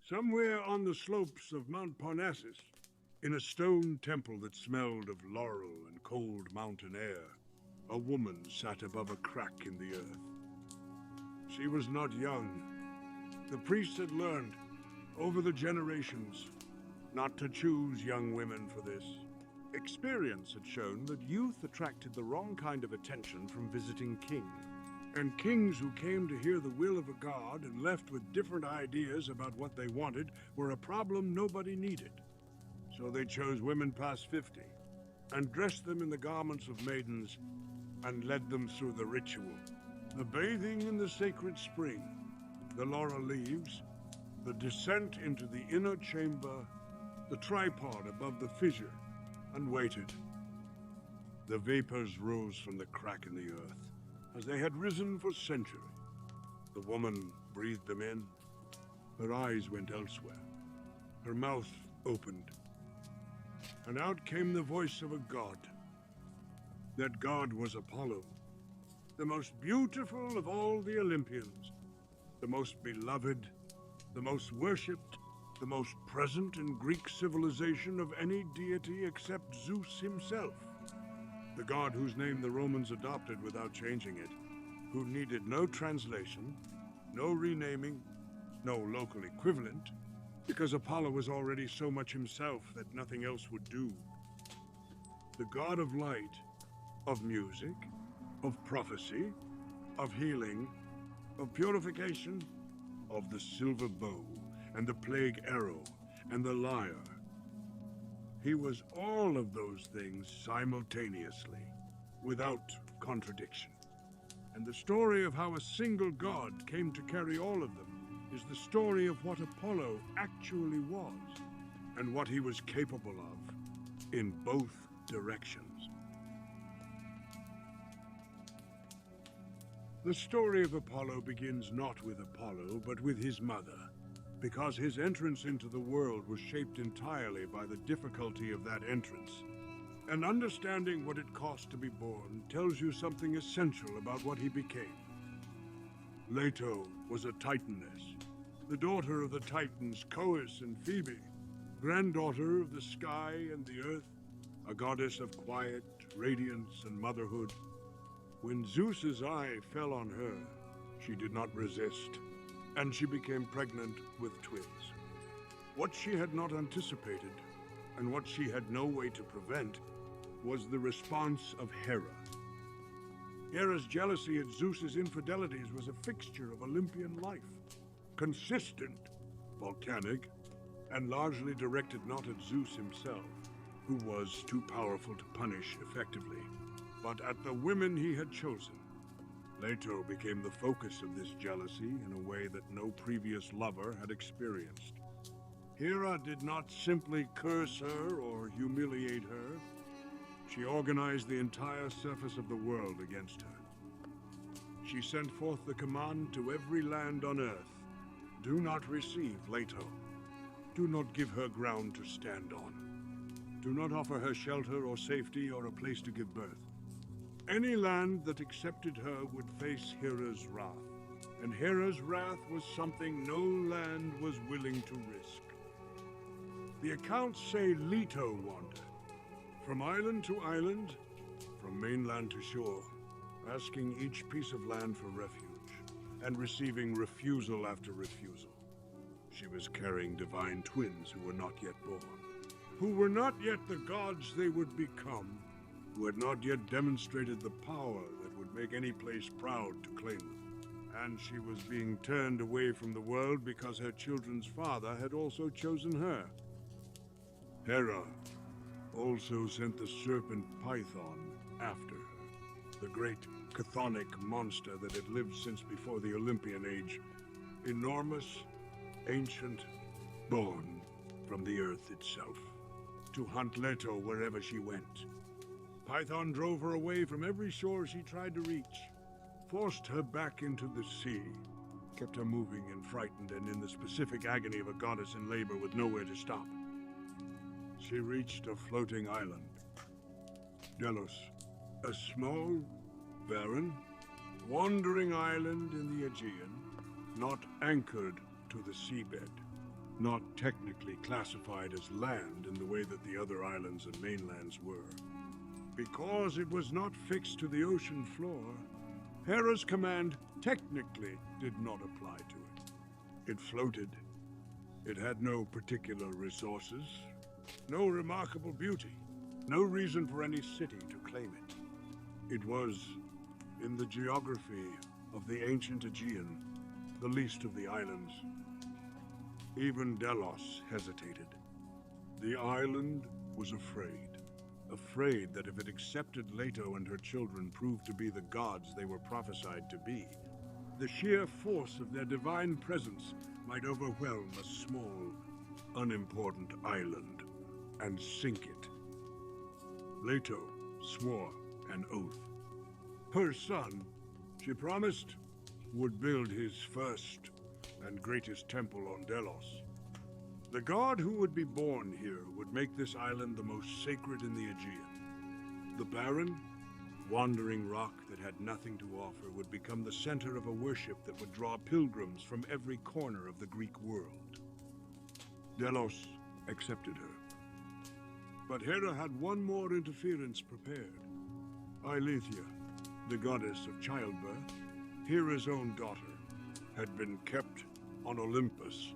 Somewhere on the slopes of Mount Parnassus, in a stone temple that smelled of laurel and cold mountain air, a woman sat above a crack in the earth. She was not young. The priests had learned, over the generations, not to choose young women for this. Experience had shown that youth attracted the wrong kind of attention from visiting kings. And kings who came to hear the will of a god and left with different ideas about what they wanted were a problem nobody needed. So they chose women past 50 and dressed them in the garments of maidens and led them through the ritual. The bathing in the sacred spring, the laurel leaves, the descent into the inner chamber, the tripod above the fissure, and waited. The vapors rose from the crack in the earth, as they had risen for centuries. The woman breathed them in. Her eyes went elsewhere. Her mouth opened. And out came the voice of a god. That god was Apollo, the most beautiful of all the Olympians, the most beloved, the most worshipped, the most present in Greek civilization of any deity except Zeus himself. The god whose name the Romans adopted without changing it, who needed no translation, no renaming, no local equivalent, because Apollo was already so much himself that nothing else would do. The god of light, of music, of prophecy, of healing, of purification, of the silver bow, and the plague arrow, and the lyre. He was all of those things simultaneously, without contradiction. And the story of how a single god came to carry all of them is the story of what Apollo actually was, and what he was capable of, in both directions. The story of Apollo begins not with Apollo, but with his mother, because his entrance into the world was shaped entirely by the difficulty of that entrance. And understanding what it cost to be born tells you something essential about what he became. Leto was a Titaness, the daughter of the Titans Coeus and Phoebe, granddaughter of the sky and the earth, a goddess of quiet, radiance, and motherhood. When Zeus's eye fell on her, she did not resist, and she became pregnant with twins. What she had not anticipated, and what she had no way to prevent, was the response of Hera. Hera's jealousy at Zeus's infidelities was a fixture of Olympian life. Consistent, volcanic, and largely directed not at Zeus himself, who was too powerful to punish effectively, but at the women he had chosen. Leto became the focus of this jealousy in a way that no previous lover had experienced. Hera did not simply curse her or humiliate her. She organized the entire surface of the world against her. She sent forth the command to every land on earth: do not receive Leto. Do not give her ground to stand on. Do not offer her shelter or safety or a place to give birth. Any land that accepted her would face Hera's wrath, and Hera's wrath was something no land was willing to risk. The accounts say Leto wandered, from island to island, from mainland to shore, asking each piece of land for refuge, and receiving refusal after refusal. She was carrying divine twins who were not yet born, who were not yet the gods they would become, who had not yet demonstrated the power that would make any place proud to claim them. And she was being turned away from the world because her children's father had also chosen her. Hera also sent the serpent Python after her, the great chthonic monster that had lived since before the Olympian age, enormous, ancient, born from the earth itself, to hunt Leto wherever she went. Python drove her away from every shore she tried to reach, forced her back into the sea, kept her moving and frightened and in the specific agony of a goddess in labor with nowhere to stop. She reached a floating island, Delos, a small, barren, wandering island in the Aegean, not anchored to the seabed. not technically classified as land in the way that the other islands and mainlands were. Because it was not fixed to the ocean floor, Hera's command technically did not apply to it. It floated. It had no particular resources, no remarkable beauty, no reason for any city to claim it. It was, in the geography of the ancient Aegean, the least of the islands. Even Delos hesitated. The island was afraid. Afraid that if it accepted Leto and her children proved to be the gods they were prophesied to be, the sheer force of their divine presence might overwhelm a small, unimportant island and sink it. Leto swore an oath. Her son, she promised, would build his first and greatest temple on Delos. The god who would be born here would make this island the most sacred in the Aegean. The barren, wandering rock that had nothing to offer would become the center of a worship that would draw pilgrims from every corner of the Greek world. Delos accepted her. But Hera had one more interference prepared. Eilethia, the goddess of childbirth, Hera's own daughter, had been kept on Olympus,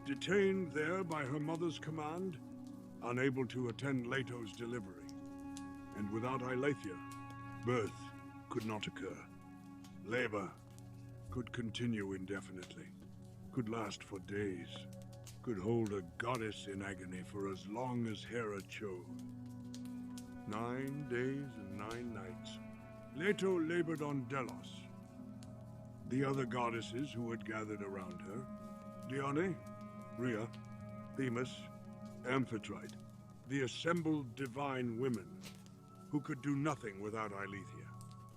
detained there by her mother's command, unable to attend Leto's delivery. And without Eilethia, birth could not occur. Labor could continue indefinitely, could last for days, could hold a goddess in agony for as long as Hera chose. 9 days and 9 nights, Leto labored on Delos. The other goddesses who had gathered around her, Dione, Rhea, Themis, Amphitrite, the assembled divine women, who could do nothing without Eilethia,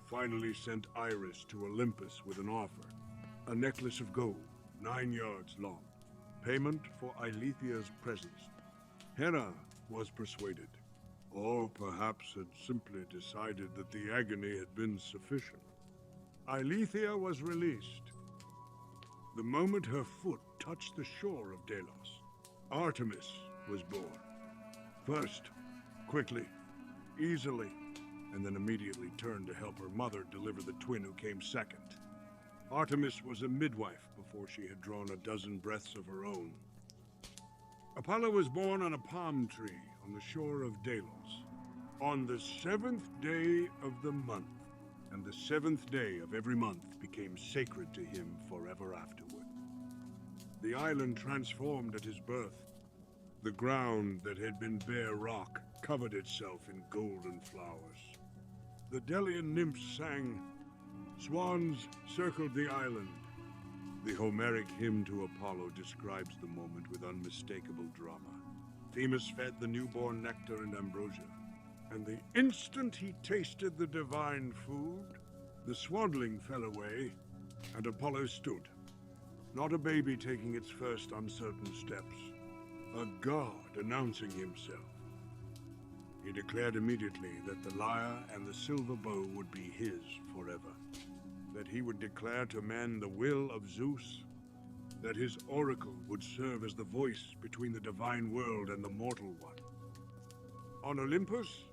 finally sent Iris to Olympus with an offer, a necklace of gold, 9 yards long, payment for Eilethia's presence. Hera was persuaded, or perhaps had simply decided that the agony had been sufficient. Eilethia was released. The moment her foot touched the shore of Delos, Artemis was born. First, quickly, easily, and then immediately turned to help her mother deliver the twin who came second. Artemis was a midwife before she had drawn a dozen breaths of her own. Apollo was born on a palm tree on the shore of Delos, on the 7th day of the month, and the 7th day of every month became sacred to him forever afterward. The island transformed at his birth. The ground that had been bare rock covered itself in golden flowers. The Delian nymphs sang, swans circled the island. The Homeric hymn to Apollo describes the moment with unmistakable drama. Themis fed the newborn nectar and ambrosia, and the instant he tasted the divine food, the swaddling fell away, and Apollo stood, not a baby taking its first uncertain steps, a god announcing himself. He declared immediately that the lyre and the silver bow would be his forever, that he would declare to men the will of Zeus, that his oracle would serve as the voice between the divine world and the mortal one. On Olympus,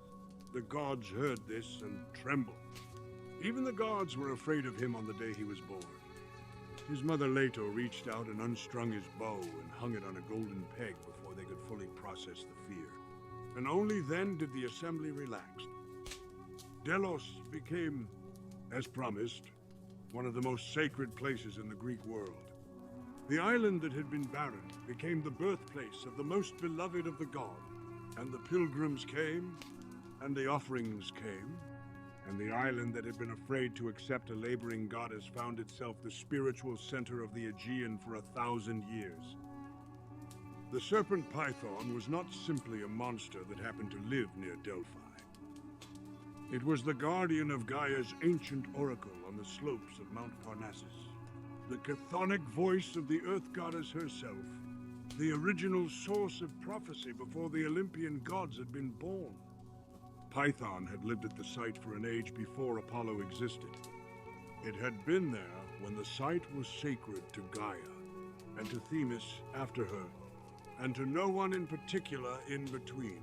the gods heard this and trembled. Even the gods were afraid of him on the day he was born. His mother Leto reached out and unstrung his bow and hung it on a golden peg before they could fully process the fear. And only then did the assembly relax. Delos became, as promised, one of the most sacred places in the Greek world. The island that had been barren became the birthplace of the most beloved of the gods. And the pilgrims came, and the offerings came, and the island that had been afraid to accept a laboring goddess found itself the spiritual center of the Aegean for 1,000 years. The serpent Python was not simply a monster that happened to live near Delphi. It was the guardian of Gaia's ancient oracle on the slopes of Mount Parnassus, the chthonic voice of the earth goddess herself, the original source of prophecy before the Olympian gods had been born. Python had lived at the site for an age before Apollo existed. It had been there when the site was sacred to Gaia, and to Themis, after her, and to no one in particular in between.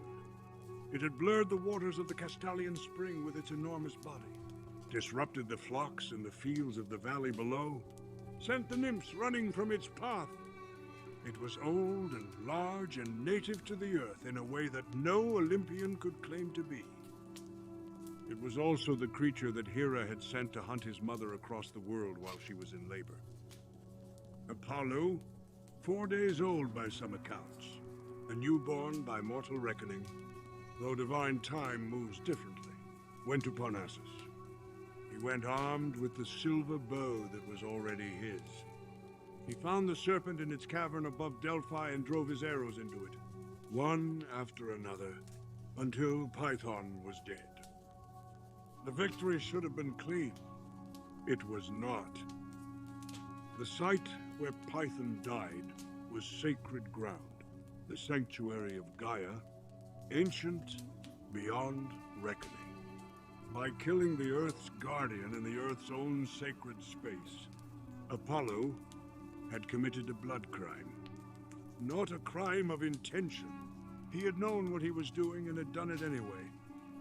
It had blurred the waters of the Castalian spring with its enormous body, disrupted the flocks in the fields of the valley below, sent the nymphs running from its path. It was old and large and native to the earth in a way that no Olympian could claim to be. It was also the creature that Hera had sent to hunt his mother across the world while she was in labor. Apollo, 4 days old by some accounts, a newborn by mortal reckoning, though divine time moves differently, went to Parnassus. He went armed with the silver bow that was already his. He found the serpent in its cavern above Delphi and drove his arrows into it, one after another, until Python was dead. The victory should have been clean. It was not. The site where Python died was sacred ground, the sanctuary of Gaia, ancient beyond reckoning. By killing the Earth's guardian in the Earth's own sacred space, Apollo had committed a blood crime. Not a crime of intention. He had known what he was doing and had done it anyway,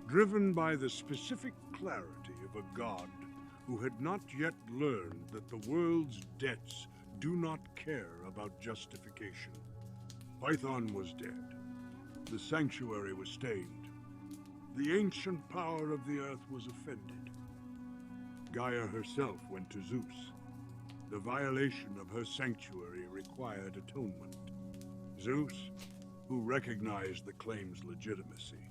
driven by the specific clarity of a god who had not yet learned that the world's debts do not care about justification. Python was dead. The sanctuary was stained. The ancient power of the earth was offended. Gaia herself went to Zeus. The violation of her sanctuary required atonement. Zeus, who recognized the claim's legitimacy,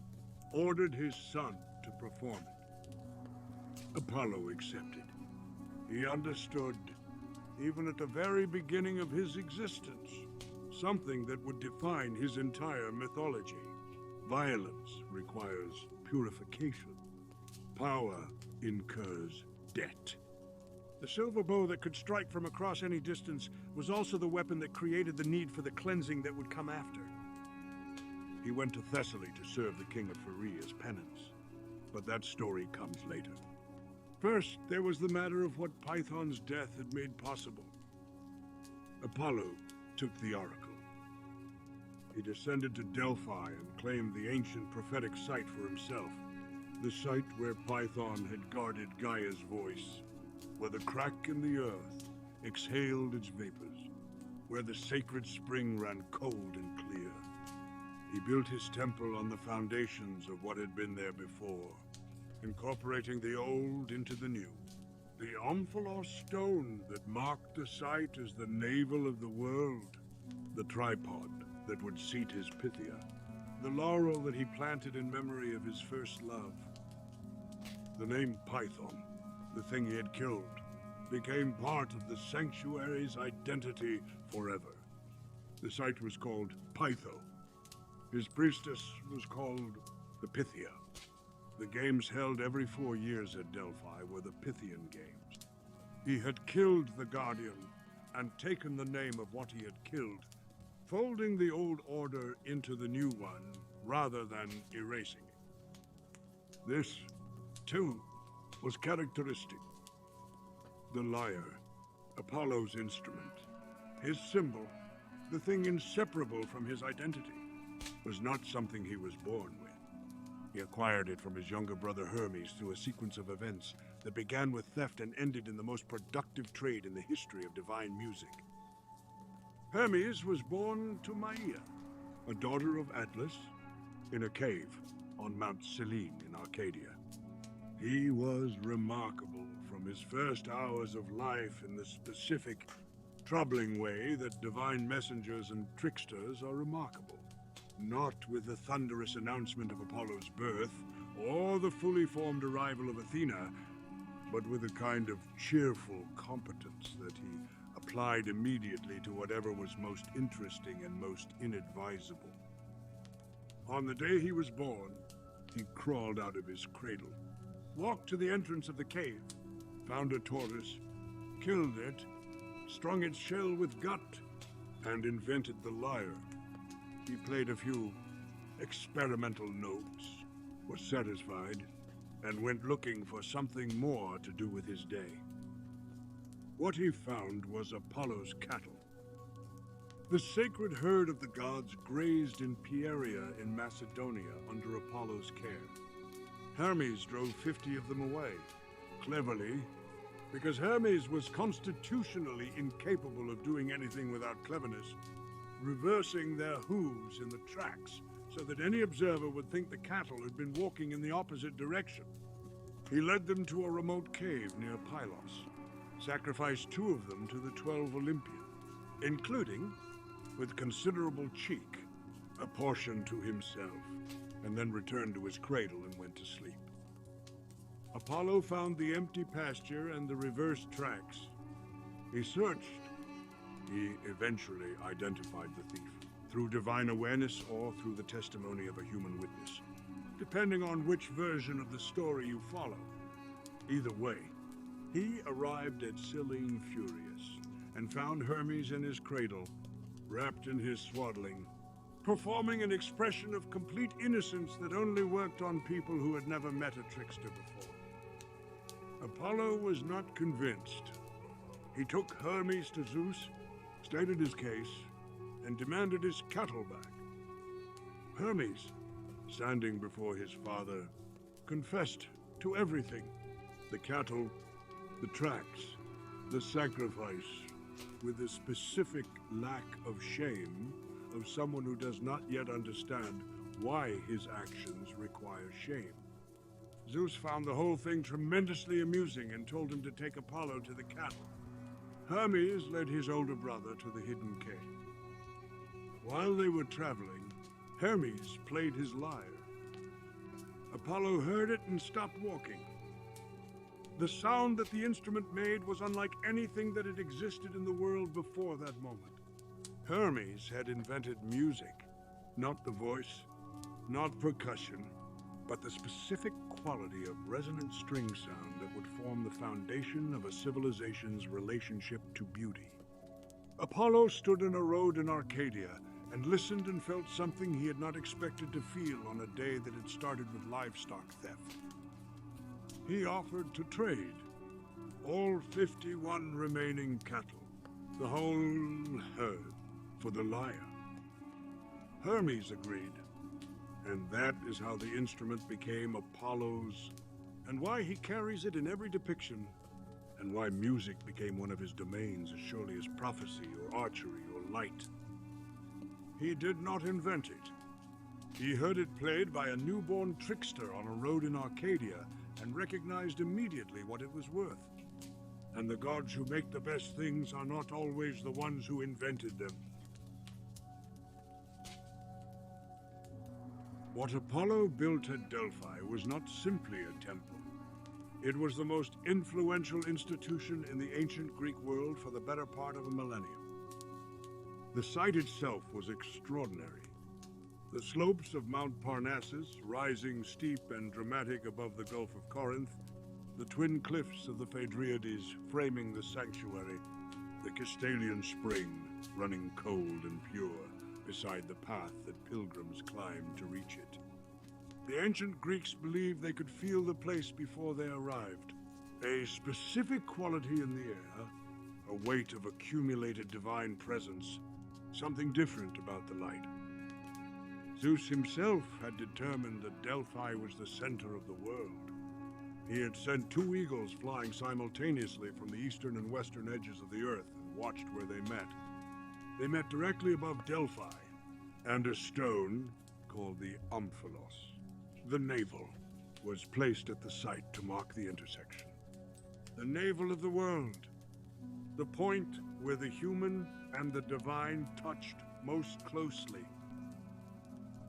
ordered his son to perform it. Apollo accepted. He understood, even at the very beginning of his existence, something that would define his entire mythology. Violence requires purification. Power incurs debt. The silver bow that could strike from across any distance was also the weapon that created the need for the cleansing that would come after. He went to Thessaly to serve the king of Hera as penance, but that story comes later. First, there was the matter of what Python's death had made possible. Apollo took the oracle. He descended to Delphi and claimed the ancient prophetic site for himself, the site where Python had guarded Gaia's voice, where the crack in the earth exhaled its vapors, where the sacred spring ran cold and clear. He built his temple on the foundations of what had been there before, incorporating the old into the new. The omphalos stone that marked the site as the navel of the world, the tripod that would seat his Pythia, the laurel that he planted in memory of his first love. The name Python, the thing he had killed, became part of the sanctuary's identity forever. The site was called Pytho. His priestess was called the Pythia. The games held every 4 years at Delphi were the Pythian Games. He had killed the Guardian and taken the name of what he had killed, folding the old order into the new one rather than erasing it. This, too, was characteristic. The lyre, Apollo's instrument, his symbol, the thing inseparable from his identity, was not something he was born with. He acquired it from his younger brother Hermes through a sequence of events that began with theft and ended in the most productive trade in the history of divine music. Hermes was born to Maia, a daughter of Atlas, in a cave on Mount Selene in Arcadia. He was remarkable from his first hours of life in the specific, troubling way that divine messengers and tricksters are remarkable. Not with the thunderous announcement of Apollo's birth, or the fully formed arrival of Athena, but with a kind of cheerful competence that he applied immediately to whatever was most interesting and most inadvisable. On the day he was born, he crawled out of his cradle, walked to the entrance of the cave, found a tortoise, killed it, strung its shell with gut, and invented the lyre. He played a few experimental notes, was satisfied, and went looking for something more to do with his day. What he found was Apollo's cattle. The sacred herd of the gods grazed in Pieria in Macedonia under Apollo's care. Hermes drove 50 of them away, cleverly, because Hermes was constitutionally incapable of doing anything without cleverness, reversing their hooves in the tracks so that any observer would think the cattle had been walking in the opposite direction. He led them to a remote cave near Pylos, sacrificed 2 of them to the 12 Olympians, including, with considerable cheek, a portion to himself, and then returned to his cradle and went to sleep. Apollo found the empty pasture and the reversed tracks. He searched. He eventually identified the thief, through divine awareness or through the testimony of a human witness, depending on which version of the story you follow. Either way, he arrived at Cyllene furious, and found Hermes in his cradle, wrapped in his swaddling, performing an expression of complete innocence that only worked on people who had never met a trickster before. Apollo was not convinced. He took Hermes to Zeus, stated his case, and demanded his cattle back. Hermes, standing before his father, confessed to everything: the cattle, the tracks, the sacrifice, with a specific lack of shame of someone who does not yet understand why his actions require shame. Zeus found the whole thing tremendously amusing and told him to take Apollo to the cattle. Hermes led his older brother to the hidden cave. While they were traveling, Hermes played his lyre. Apollo heard it and stopped walking. The sound that the instrument made was unlike anything that had existed in the world before that moment. Hermes had invented music, not the voice, not percussion, but the specific quality of resonant string sound that would form the foundation of a civilization's relationship to beauty. Apollo stood in a road in Arcadia and listened and felt something he had not expected to feel on a day that had started with livestock theft. He offered to trade all 51 remaining cattle, the whole herd, for the lyre. Hermes agreed, and that is how the instrument became Apollo's, and why he carries it in every depiction, and why music became one of his domains as surely as prophecy or archery or light. He did not invent it. He heard it played by a newborn trickster on a road in Arcadia and recognized immediately what it was worth. And the gods who make the best things are not always the ones who invented them. What Apollo built at Delphi was not simply a temple. It was the most influential institution in the ancient Greek world for the better part of a millennium. The site itself was extraordinary. The slopes of Mount Parnassus, rising steep and dramatic above the Gulf of Corinth, the twin cliffs of the Phaedriades framing the sanctuary, the Castalian spring running cold and pure beside the path that pilgrims climbed to reach it. The ancient Greeks believed they could feel the place before they arrived. A specific quality in the air, a weight of accumulated divine presence, something different about the light. Zeus himself had determined that Delphi was the center of the world. He had sent 2 eagles flying simultaneously from the eastern and western edges of the earth and watched where they met. They met directly above Delphi, and a stone, called the Omphalos, the navel, was placed at the site to mark the intersection. The navel of the world, the point where the human and the divine touched most closely.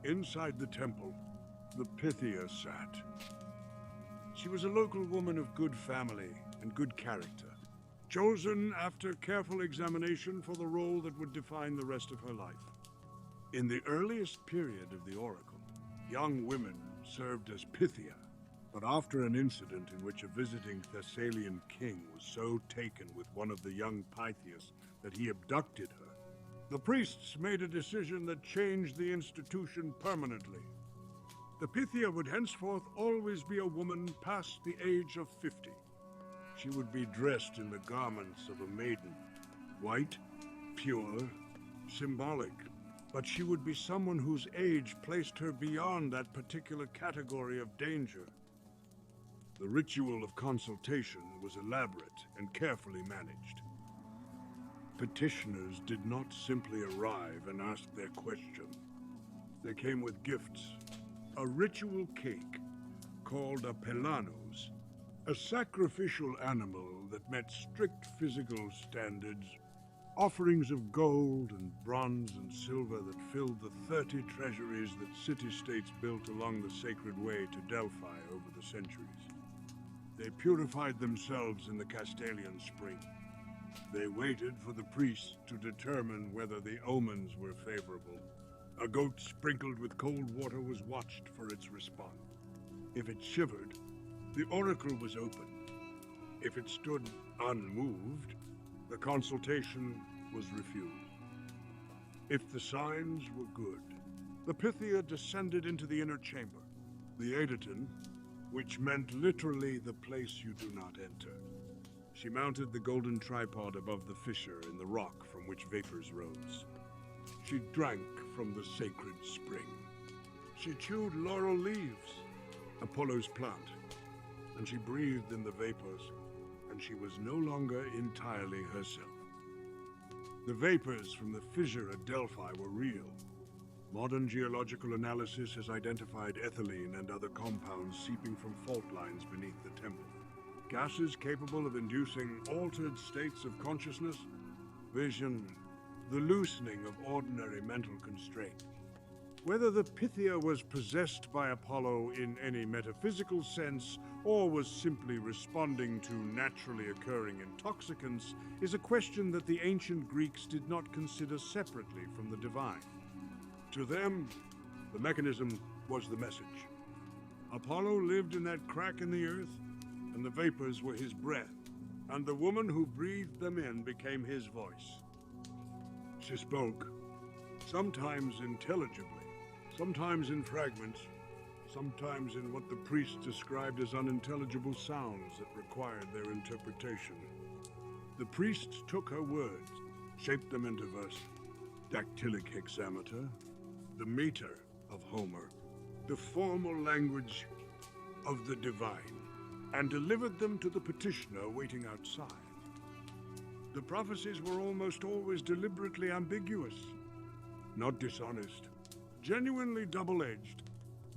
Inside the temple, the Pythia sat. She was a local woman of good family and good character, chosen after careful examination for the role that would define the rest of her life. In the earliest period of the oracle, young women served as Pythia, but after an incident in which a visiting Thessalian king was so taken with one of the young Pythias that he abducted her, the priests made a decision that changed the institution permanently. The Pythia would henceforth always be a woman past the age of 50. She would be dressed in the garments of a maiden, white, pure, symbolic, but she would be someone whose age placed her beyond that particular category of danger. The ritual of consultation was elaborate and carefully managed. Petitioners did not simply arrive and ask their question. They came with gifts, a ritual cake called a pelanos, a sacrificial animal that met strict physical standards, offerings of gold and bronze and silver that filled the 30 treasuries that city-states built along the sacred way to Delphi over the centuries. They purified themselves in the Castalian spring. They waited for the priests to determine whether the omens were favorable. A goat sprinkled with cold water was watched for its response. If it shivered, the oracle was open. If it stood unmoved, the consultation was refused. If the signs were good, the Pythia descended into the inner chamber, the Aedaton, which meant literally the place you do not enter. She mounted the golden tripod above the fissure in the rock from which vapors rose. She drank from the sacred spring. She chewed laurel leaves, Apollo's plant, and she breathed in the vapors, and she was no longer entirely herself. The vapors from the fissure at Delphi were real. Modern geological analysis has identified ethylene and other compounds seeping from fault lines beneath the temple. Gases capable of inducing altered states of consciousness, vision, the loosening of ordinary mental constraint. Whether the Pythia was possessed by Apollo in any metaphysical sense, or was simply responding to naturally occurring intoxicants, is a question that the ancient Greeks did not consider separately from the divine. To them, the mechanism was the message. Apollo lived in that crack in the earth, and the vapors were his breath, and the woman who breathed them in became his voice. She spoke, sometimes intelligibly, sometimes in fragments, sometimes in what the priests described as unintelligible sounds that required their interpretation. The priests took her words, shaped them into verse, dactylic hexameter, the meter of Homer, the formal language of the divine, and delivered them to the petitioner waiting outside. The prophecies were almost always deliberately ambiguous, not dishonest, genuinely double-edged,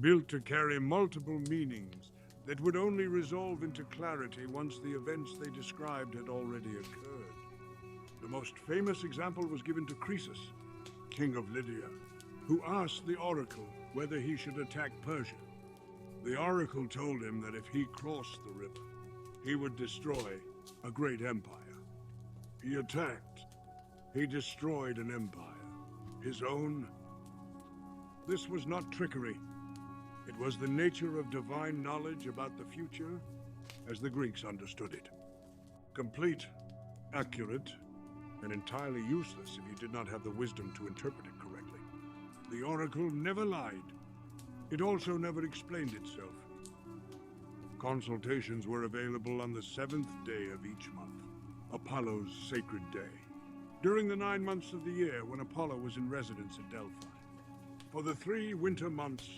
built to carry multiple meanings that would only resolve into clarity once the events they described had already occurred. The most famous example was given to Croesus, king of Lydia, who asked the oracle whether he should attack Persia. The oracle told him that if he crossed the river, he would destroy a great empire. He attacked. He destroyed an empire. His own. This was not trickery. It was the nature of divine knowledge about the future as the Greeks understood it. Complete, accurate, and entirely useless if you did not have the wisdom to interpret it correctly. The oracle never lied. It also never explained itself. Consultations were available on the 7th day of each month, Apollo's sacred day, during the 9 months of the year when Apollo was in residence at Delphi. For the 3 winter months,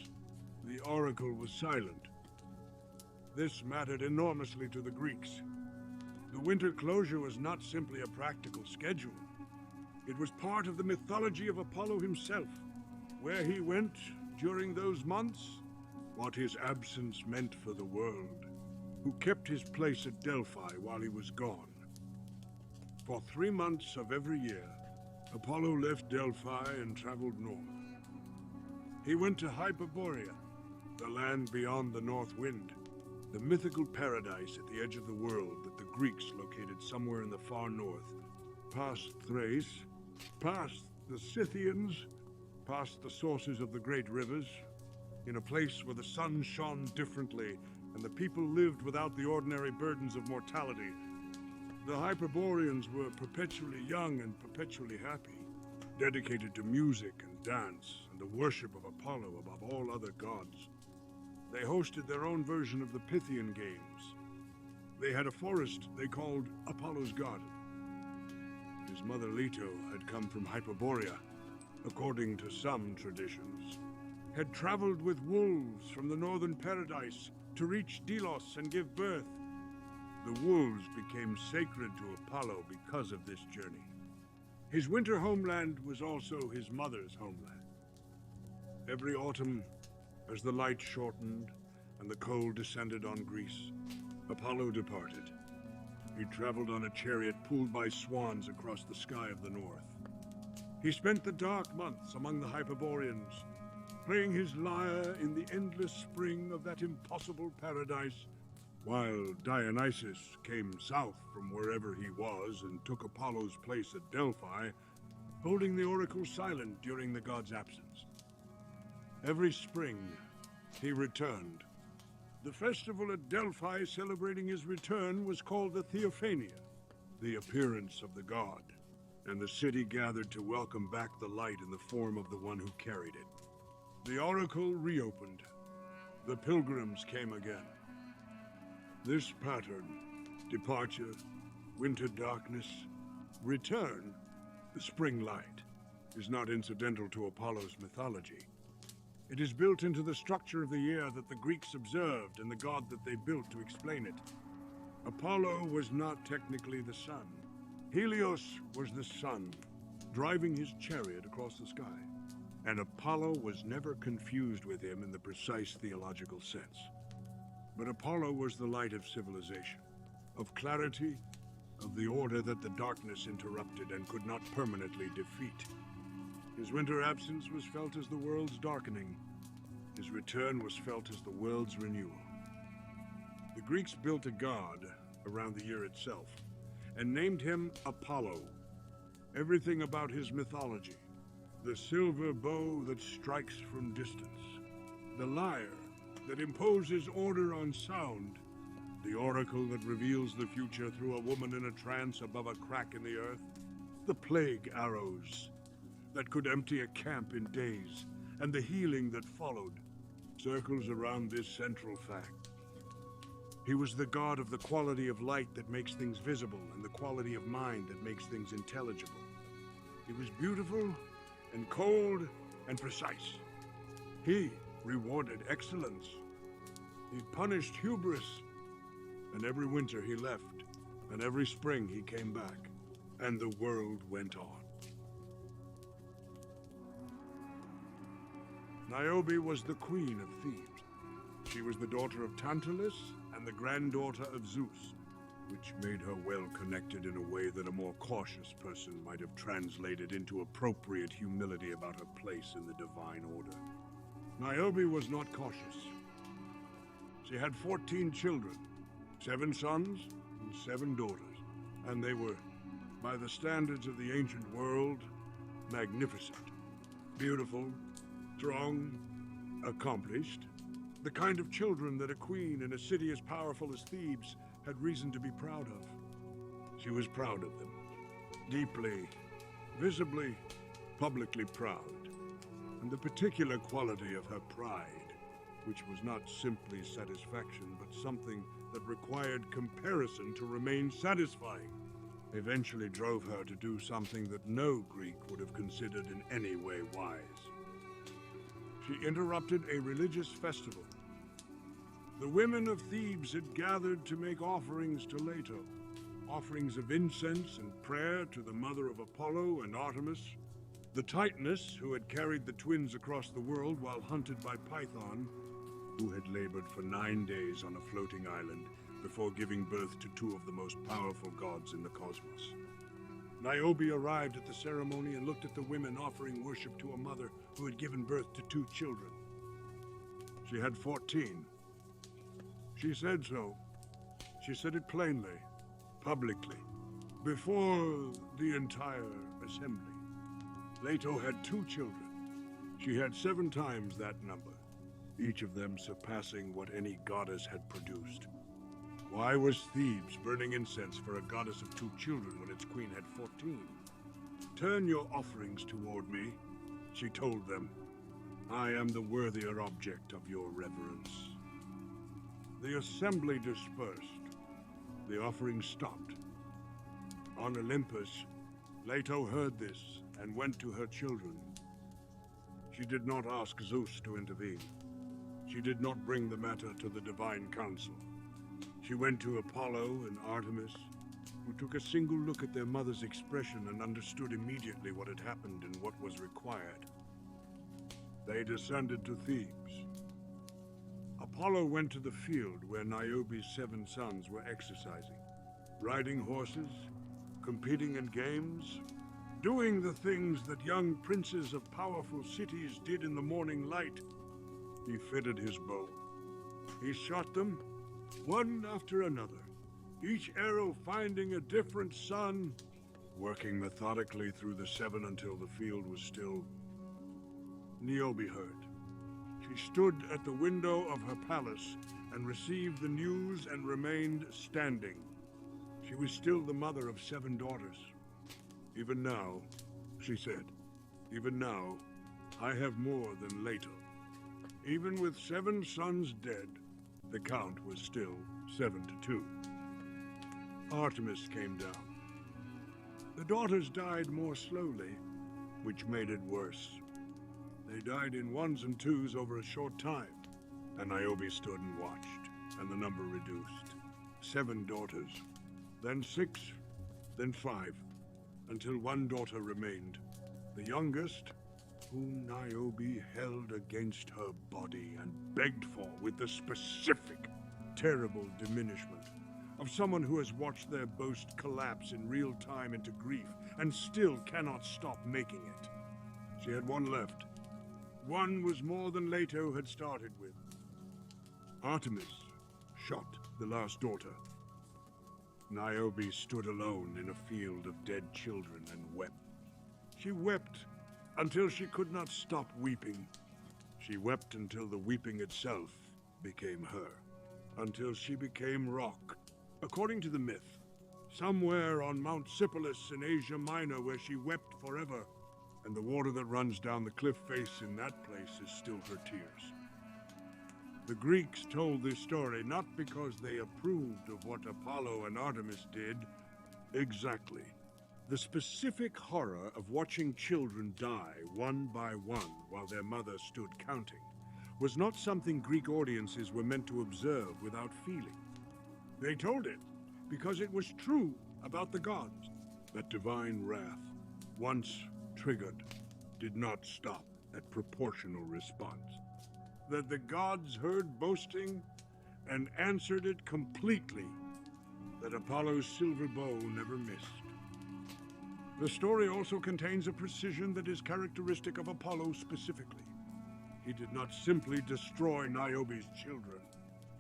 the oracle was silent. This mattered enormously to the Greeks. The winter closure was not simply a practical schedule. It was part of the mythology of Apollo himself, where he went during those months, what his absence meant for the world, who kept his place at Delphi while he was gone. For 3 months of every year, Apollo left Delphi and traveled north. He went to Hyperborea, the land beyond the north wind, the mythical paradise at the edge of the world that the Greeks located somewhere in the far north, past Thrace, past the Scythians, past the sources of the great rivers, in a place where the sun shone differently and the people lived without the ordinary burdens of mortality. The Hyperboreans were perpetually young and perpetually happy, dedicated to music and dance and the worship of Apollo above all other gods. They hosted their own version of the Pythian Games. They had a forest they called Apollo's Garden. his mother Leto had come from Hyperborea, according to some traditions, had traveled with wolves from the northern paradise to reach Delos and give birth. The wolves became sacred to Apollo because of this journey. His winter homeland was also his mother's homeland. Every autumn, as the light shortened and the cold descended on Greece, Apollo departed. He traveled on a chariot pulled by swans across the sky of the north. He spent the dark months among the Hyperboreans, playing his lyre in the endless spring of that impossible paradise, while Dionysus came south from wherever he was and took Apollo's place at Delphi, holding the oracle silent during the god's absence. Every spring, he returned. The festival at Delphi celebrating his return was called the Theophania, the appearance of the god, and the city gathered to welcome back the light in the form of the one who carried it. The oracle reopened. The pilgrims came again. This pattern, departure, winter darkness, return, the spring light, is not incidental to Apollo's mythology. It is built into the structure of the year that the Greeks observed and the god that they built to explain it. Apollo was not technically the sun. Helios was the sun, driving his chariot across the sky. And Apollo was never confused with him in the precise theological sense. But Apollo was the light of civilization, of clarity, of the order that the darkness interrupted and could not permanently defeat. His winter absence was felt as the world's darkening. His return was felt as the world's renewal. The Greeks built a god around the year itself, and named him Apollo. Everything about his mythology, the silver bow that strikes from distance, the lyre that imposes order on sound, the oracle that reveals the future through a woman in a trance above a crack in the earth, the plague arrows that could empty a camp in days, and the healing that followed, circles around this central fact. He was the god of the quality of light that makes things visible and the quality of mind that makes things intelligible. He was beautiful and cold and precise. He rewarded excellence. He punished hubris. And every winter he left, and every spring he came back, and the world went on. Niobe was the queen of Thebes. She was the daughter of Tantalus and the granddaughter of Zeus, which made her well connected in a way that a more cautious person might have translated into appropriate humility about her place in the divine order. Niobe was not cautious. She had 14 children, 7 sons and 7 daughters, and they were, by the standards of the ancient world, magnificent, beautiful, strong, accomplished, the kind of children that a queen in a city as powerful as Thebes had reason to be proud of. She was proud of them, deeply, visibly, publicly proud, and the particular quality of her pride, which was not simply satisfaction, but something that required comparison to remain satisfying, eventually drove her to do something that no Greek would have considered in any way wise. She interrupted a religious festival. The women of Thebes had gathered to make offerings to Leto, offerings of incense and prayer to the mother of Apollo and Artemis, the Titaness who had carried the twins across the world while hunted by Python, who had labored for 9 days on a floating island before giving birth to 2 of the most powerful gods in the cosmos. Niobe arrived at the ceremony and looked at the women offering worship to a mother who had given birth to 2 children. She had 14. She said so. She said it plainly, publicly, before the entire assembly. Leto had 2 children. She had 7 times that number, each of them surpassing what any goddess had produced. Why was Thebes burning incense for a goddess of 2 children when its queen had 14? Turn your offerings toward me, she told them. I am the worthier object of your reverence. The assembly dispersed. The offering stopped. On Olympus, Leto heard this and went to her children. She did not ask Zeus to intervene. She did not bring the matter to the divine council. She went to Apollo and Artemis, who took a single look at their mother's expression and understood immediately what had happened and what was required. They descended to Thebes. Apollo went to the field where Niobe's 7 sons were exercising, riding horses, competing in games, doing the things that young princes of powerful cities did in the morning light. He fitted his bow. He shot them, one after another, each arrow finding a different sun, working methodically through the 7 until the field was still. Niobe heard. She stood at the window of her palace and received the news and remained standing. She was still the mother of 7 daughters. Even now, she said, even now, I have more than Leto. Even with 7 sons dead, the count was still 7-2. Artemis came down. The daughters died more slowly, which made it worse. They died in 1s and 2s over a short time, and Niobe stood and watched, and the number reduced. 7 daughters, then 6, then 5, until 1 daughter remained, the youngest, whom Niobe held against her body and begged for with the specific, terrible diminishment of someone who has watched their boast collapse in real time into grief and still cannot stop making it. She had 1 left. 1 was more than Leto had started with. Artemis shot the last daughter. Niobe stood alone in a field of dead children and wept. She wept until she could not stop weeping. She wept until the weeping itself became her, until she became rock. According to the myth, somewhere on Mount Sipylus in Asia Minor where she wept forever, and the water that runs down the cliff face in that place is still her tears. The Greeks told this story not because they approved of what Apollo and Artemis did. Exactly. The specific horror of watching children die one by one while their mother stood counting was not something Greek audiences were meant to observe without feeling. They told it because it was true about the gods. That divine wrath, once triggered, did not stop at proportional response. That the gods heard boasting and answered it completely. That Apollo's silver bow never missed. The story also contains a precision that is characteristic of Apollo specifically. He did not simply destroy Niobe's children.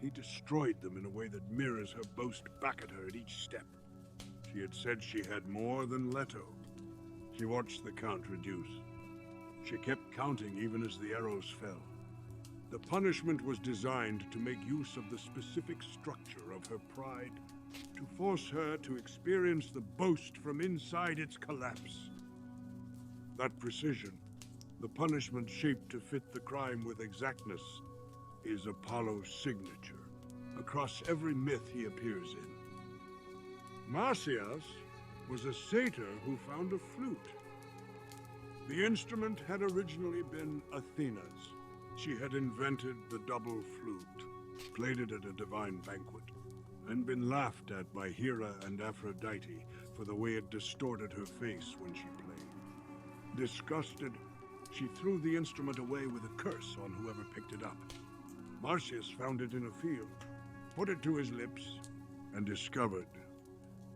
He destroyed them in a way that mirrors her boast back at her at each step. She had said she had more than Leto. She watched the count reduce. She kept counting even as the arrows fell. The punishment was designed to make use of the specific structure of her pride, to force her to experience the boast from inside its collapse. That precision, the punishment shaped to fit the crime with exactness, is Apollo's signature across every myth he appears in. Marsyas was a satyr who found a flute. The instrument had originally been Athena's. She had invented the double flute, played it at a divine banquet, and been laughed at by Hera and Aphrodite for the way it distorted her face when she played. Disgusted, she threw the instrument away with a curse on whoever picked it up. Marsyas found it in a field, put it to his lips, and discovered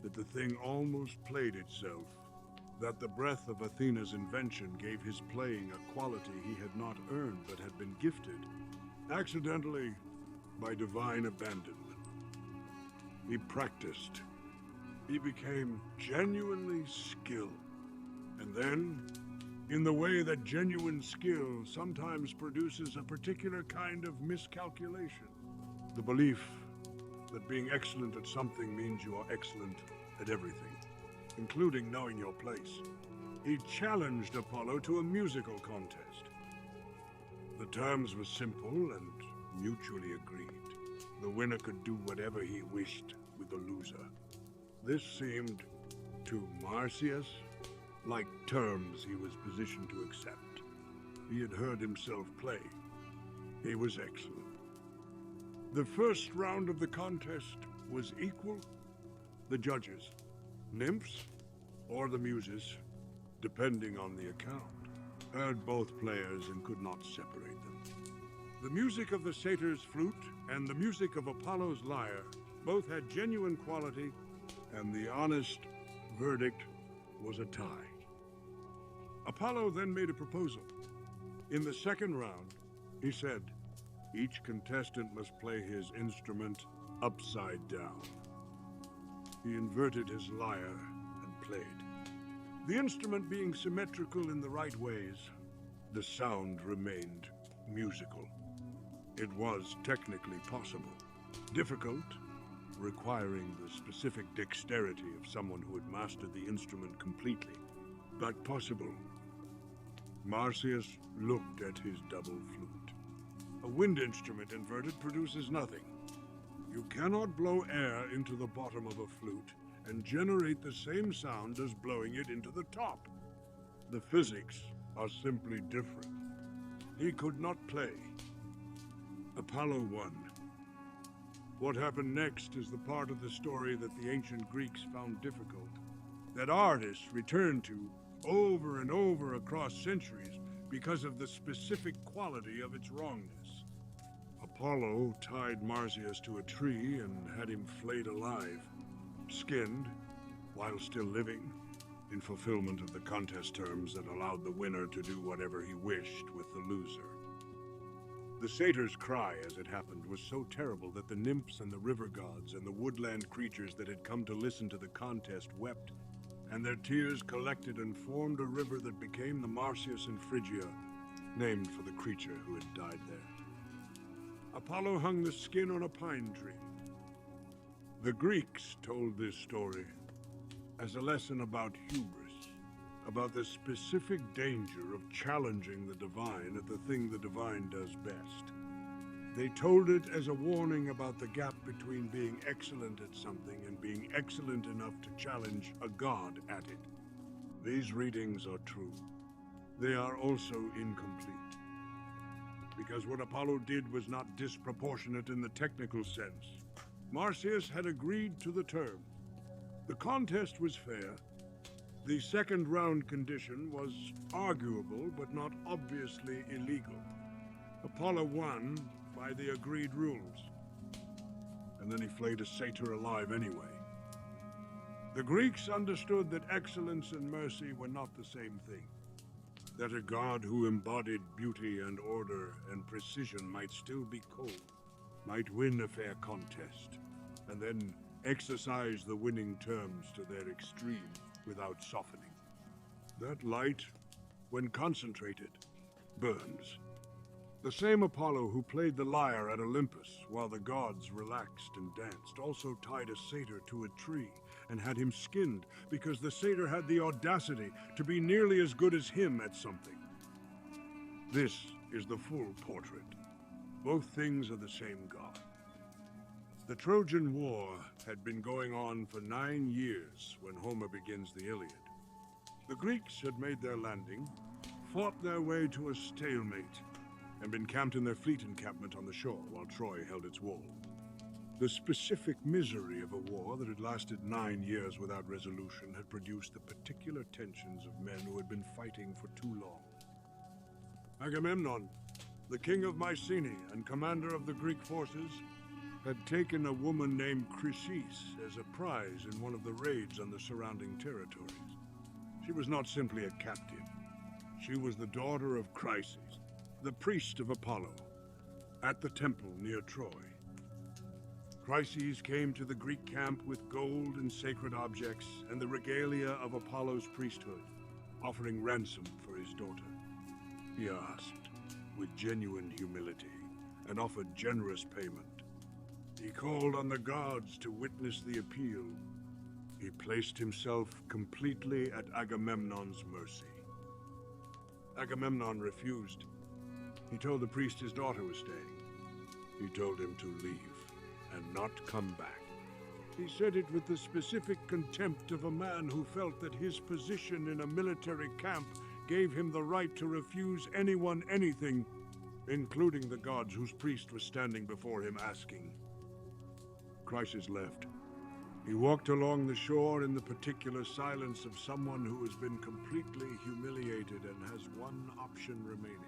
that the thing almost played itself, that the breath of Athena's invention gave his playing a quality he had not earned but had been gifted, accidentally, by divine abandonment. He practiced. He became genuinely skilled. And then, in the way that genuine skill sometimes produces a particular kind of miscalculation, the belief that being excellent at something means you are excellent at everything, including knowing your place. He challenged Apollo to a musical contest. The terms were simple and mutually agreed. The winner could do whatever he wished with the loser. This seemed, to Marsyas, like terms he was positioned to accept. He had heard himself play. He was excellent. The first round of the contest was equal. The judges, nymphs or the muses, depending on the account, heard both players and could not separate them. The music of the satyr's flute and the music of Apollo's lyre both had genuine quality, and the honest verdict was a tie. Apollo then made a proposal. In the second round, he said, each contestant must play his instrument upside down. He inverted his lyre and played. The instrument being symmetrical in the right ways, the sound remained musical. It was technically possible. Difficult, requiring the specific dexterity of someone who had mastered the instrument completely, but possible. Marsyas looked at his double flute. A wind instrument inverted produces nothing. You cannot blow air into the bottom of a flute and generate the same sound as blowing it into the top. The physics are simply different. He could not play. Apollo won. What happened next is the part of the story that the ancient Greeks found difficult, that artists returned to over and over across centuries because of the specific quality of its wrongness. Apollo tied Marsyas to a tree and had him flayed alive, skinned, while still living, in fulfillment of the contest terms that allowed the winner to do whatever he wished with the loser. The satyr's cry as it happened was so terrible that the nymphs and the river gods and the woodland creatures that had come to listen to the contest wept, and their tears collected and formed a river that became the Marsyas in Phrygia, named for the creature who had died there. Apollo hung the skin on a pine tree. The Greeks told this story as a lesson about hubris, about the specific danger of challenging the divine at the thing the divine does best. They told it as a warning about the gap between being excellent at something and being excellent enough to challenge a god at it. These readings are true. They are also incomplete. Because what Apollo did was not disproportionate in the technical sense. Marsyas had agreed to the term. The contest was fair. The second round condition was arguable, but not obviously illegal. Apollo won by the agreed rules. And then he flayed a satyr alive anyway. The Greeks understood that excellence and mercy were not the same thing. That a god who embodied beauty and order and precision might still be cold, might win a fair contest, and then exercise the winning terms to their extreme without softening. That light, when concentrated, burns. The same Apollo who played the lyre at Olympus while the gods relaxed and danced also tied a satyr to a tree and had him skinned because the satyr had the audacity to be nearly as good as him at something. This is the full portrait. Both things are the same god. The Trojan War had been going on for 9 years when Homer begins the Iliad. The Greeks had made their landing, fought their way to a stalemate, and been camped in their fleet encampment on the shore while Troy held its wall. The specific misery of a war that had lasted 9 years without resolution had produced the particular tensions of men who had been fighting for too long. Agamemnon, the king of Mycenae and commander of the Greek forces, had taken a woman named Chryseis as a prize in one of the raids on the surrounding territories. She was not simply a captive. She was the daughter of Chryses, the priest of Apollo, at the temple near Troy. Chryses came to the Greek camp with gold and sacred objects and the regalia of Apollo's priesthood, offering ransom for his daughter. He asked, with genuine humility, and offered generous payment. He called on the gods to witness the appeal. He placed himself completely at Agamemnon's mercy. Agamemnon refused. He told the priest his daughter was staying. He told him to leave and not come back. He said it with the specific contempt of a man who felt that his position in a military camp gave him the right to refuse anyone anything, including the gods whose priest was standing before him asking. Chryses left. He walked along the shore in the particular silence of someone who has been completely humiliated and has one option remaining.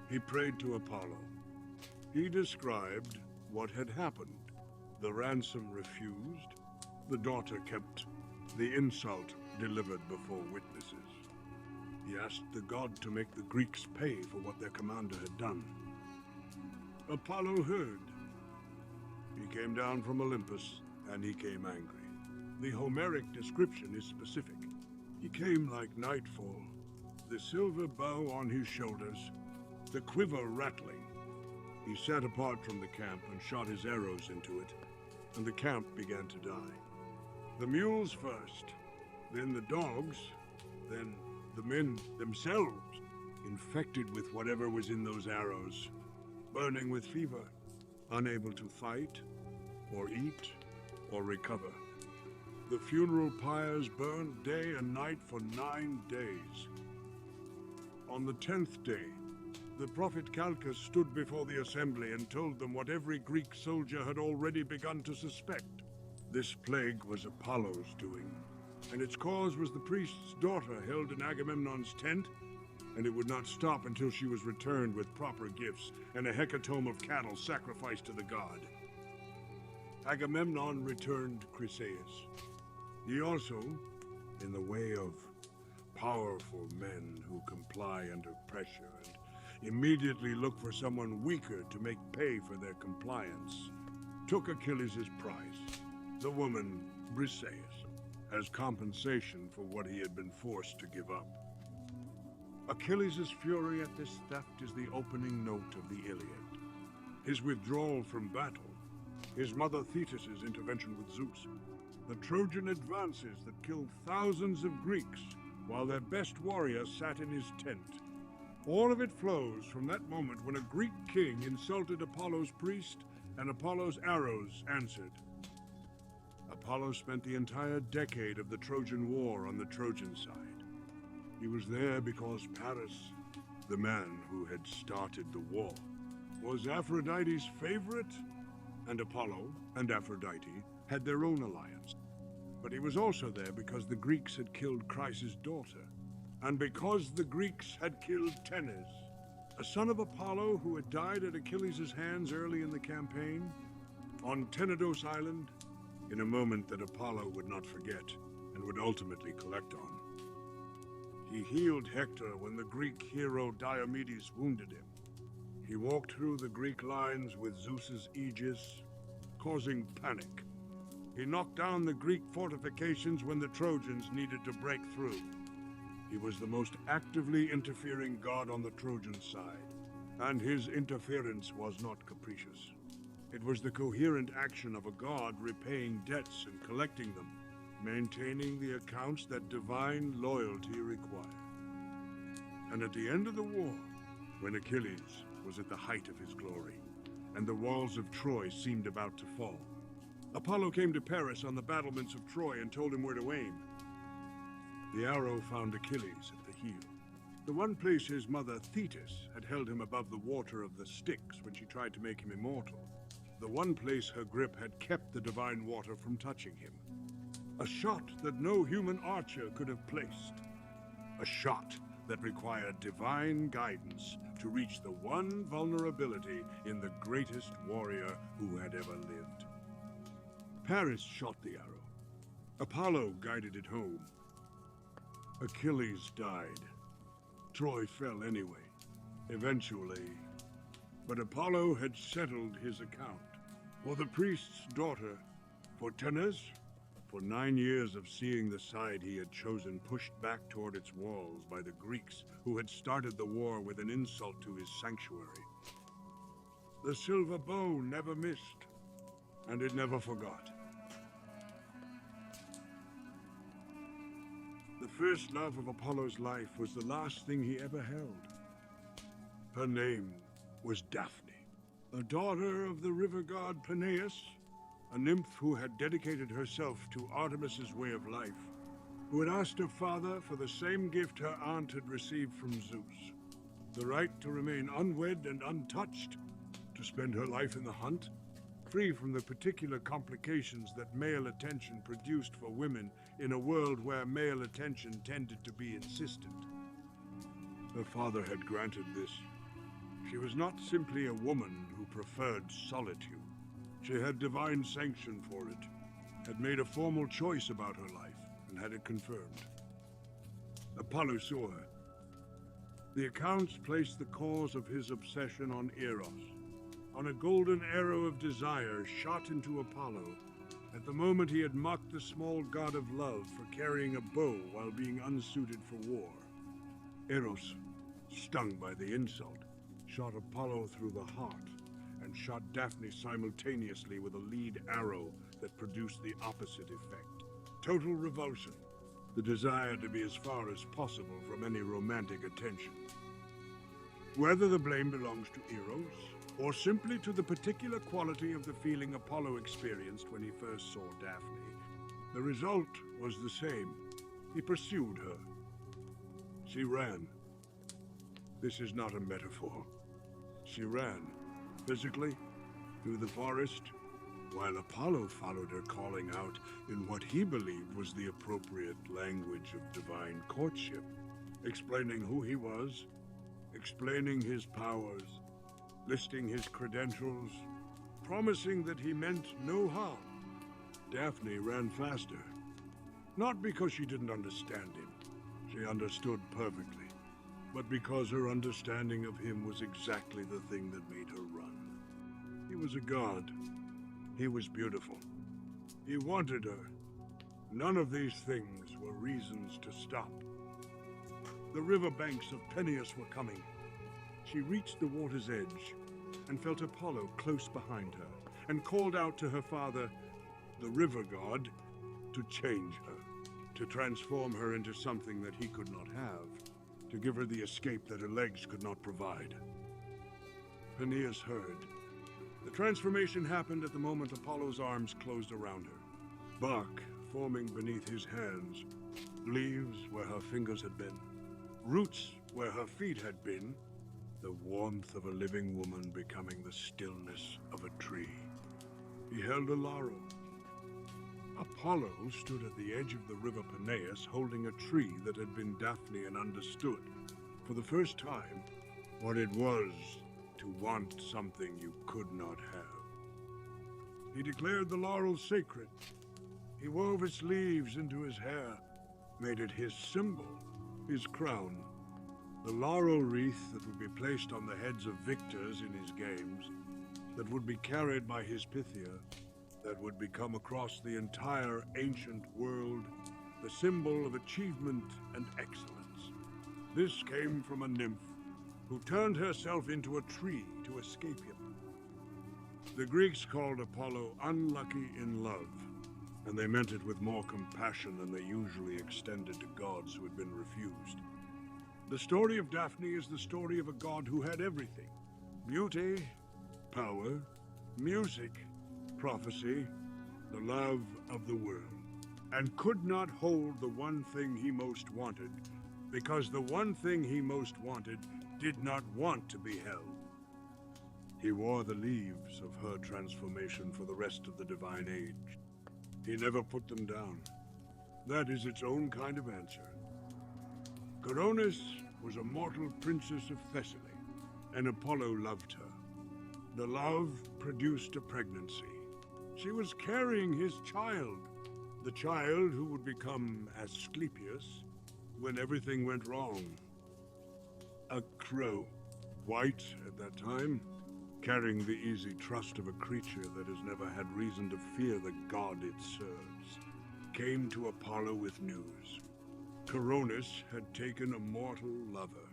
He prayed to Apollo. He described what had happened. The ransom refused. The daughter kept the insult delivered before witnesses. He asked the god to make the Greeks pay for what their commander had done. Apollo heard. He came down from Olympus, and he came angry. The Homeric description is specific. He came like nightfall, the silver bow on his shoulders, the quiver rattling. He sat apart from the camp and shot his arrows into it, and the camp began to die. The mules first, then the dogs, then the men themselves, infected with whatever was in those arrows, burning with fever, unable to fight, or eat, or recover. The funeral pyres burned day and night for 9 days. On the 10th day, the prophet Calchas stood before the assembly and told them what every Greek soldier had already begun to suspect. This plague was Apollo's doing, and its cause was the priest's daughter held in Agamemnon's tent, and it would not stop until she was returned with proper gifts and a hecatomb of cattle sacrificed to the god. Agamemnon returned Chryseis. He also, in the way of powerful men who comply under pressure and immediately look for someone weaker to make pay for their compliance, took Achilles' prize, the woman Briseis, as compensation for what he had been forced to give up. Achilles' fury at this theft is the opening note of the Iliad. His withdrawal from battle, his mother Thetis' intervention with Zeus, the Trojan advances that killed thousands of Greeks while their best warrior sat in his tent. All of it flows from that moment when a Greek king insulted Apollo's priest and Apollo's arrows answered. Apollo spent the entire decade of the Trojan War on the Trojan side. He was there because Paris, the man who had started the war, was Aphrodite's favorite, and Apollo and Aphrodite had their own alliance. But he was also there because the Greeks had killed Chryses' daughter, and because the Greeks had killed Tenes, a son of Apollo who had died at Achilles' hands early in the campaign, on Tenedos Island, in a moment that Apollo would not forget and would ultimately collect on. He healed Hector when the Greek hero Diomedes wounded him. He walked through the Greek lines with Zeus's aegis, causing panic. He knocked down the Greek fortifications when the Trojans needed to break through. He was the most actively interfering god on the Trojan side, and his interference was not capricious. It was the coherent action of a god repaying debts and collecting them, maintaining the accounts that divine loyalty required. And at the end of the war, when Achilles was at the height of his glory, and the walls of Troy seemed about to fall, Apollo came to Paris on the battlements of Troy and told him where to aim. The arrow found Achilles at the heel, the one place his mother Thetis had held him above the water of the Styx when she tried to make him immortal, the one place her grip had kept the divine water from touching him. A shot that no human archer could have placed. A shot that required divine guidance to reach the one vulnerability in the greatest warrior who had ever lived. Paris shot the arrow. Apollo guided it home. Achilles died. Troy fell anyway, eventually. But Apollo had settled his account. For the priest's daughter, for Tenes, for 9 years of seeing the side he had chosen pushed back toward its walls by the Greeks who had started the war with an insult to his sanctuary. The silver bow never missed, and it never forgot. The first love of Apollo's life was the last thing he ever held. Her name was Daphne, a daughter of the river god Peneus, a nymph who had dedicated herself to Artemis's way of life, who had asked her father for the same gift her aunt had received from Zeus, the right to remain unwed and untouched, to spend her life in the hunt, free from the particular complications that male attention produced for women in a world where male attention tended to be insistent. Her father had granted this. She was not simply a woman who preferred solitude. She had divine sanction for it, had made a formal choice about her life, and had it confirmed. Apollo saw her. The accounts placed the cause of his obsession on Eros, on a golden arrow of desire shot into Apollo at the moment he had mocked the small god of love for carrying a bow while being unsuited for war. Eros, stung by the insult, shot Apollo through the heart and shot Daphne simultaneously with a lead arrow that produced the opposite effect. Total revulsion, the desire to be as far as possible from any romantic attention. Whether the blame belongs to Eros, or simply to the particular quality of the feeling Apollo experienced when he first saw Daphne, the result was the same. He pursued her. She ran. This is not a metaphor. She ran, physically, through the forest, while Apollo followed her, calling out in what he believed was the appropriate language of divine courtship, explaining who he was, explaining his powers, listing his credentials, promising that he meant no harm. Daphne ran faster, not because she didn't understand him. She understood perfectly, but because her understanding of him was exactly the thing that made her run. He was a god. He was beautiful. He wanted her. None of these things were reasons to stop. The riverbanks of Peneus were coming. She reached the water's edge and felt Apollo close behind her and called out to her father, the river god, to change her, to transform her into something that he could not have, to give her the escape that her legs could not provide. Peneus heard. The transformation happened at the moment Apollo's arms closed around her. Bark forming beneath his hands, leaves where her fingers had been, roots where her feet had been, the warmth of a living woman becoming the stillness of a tree. He held a laurel. Apollo stood at the edge of the river Peneus holding a tree that had been Daphne and understood, for the first time, what it was to want something you could not have. He declared the laurel sacred. He wove its leaves into his hair, made it his symbol, his crown. The laurel wreath that would be placed on the heads of victors in his games, that would be carried by his Pythia, that would become across the entire ancient world the symbol of achievement and excellence. This came from a nymph who turned herself into a tree to escape him. The Greeks called Apollo unlucky in love, and they meant it with more compassion than they usually extended to gods who had been refused. The story of Daphne is the story of a god who had everything: beauty, power, music, prophecy, the love of the world, and could not hold the one thing he most wanted, because the one thing he most wanted did not want to be held. He wore the leaves of her transformation for the rest of the divine age. He never put them down. That is its own kind of answer. Coronis was a mortal princess of Thessaly, and Apollo loved her. The love produced a pregnancy. She was carrying his child, the child who would become Asclepius when everything went wrong. A crow, white at that time, carrying the easy trust of a creature that has never had reason to fear the god it serves, came to Apollo with news. Coronis had taken a mortal lover,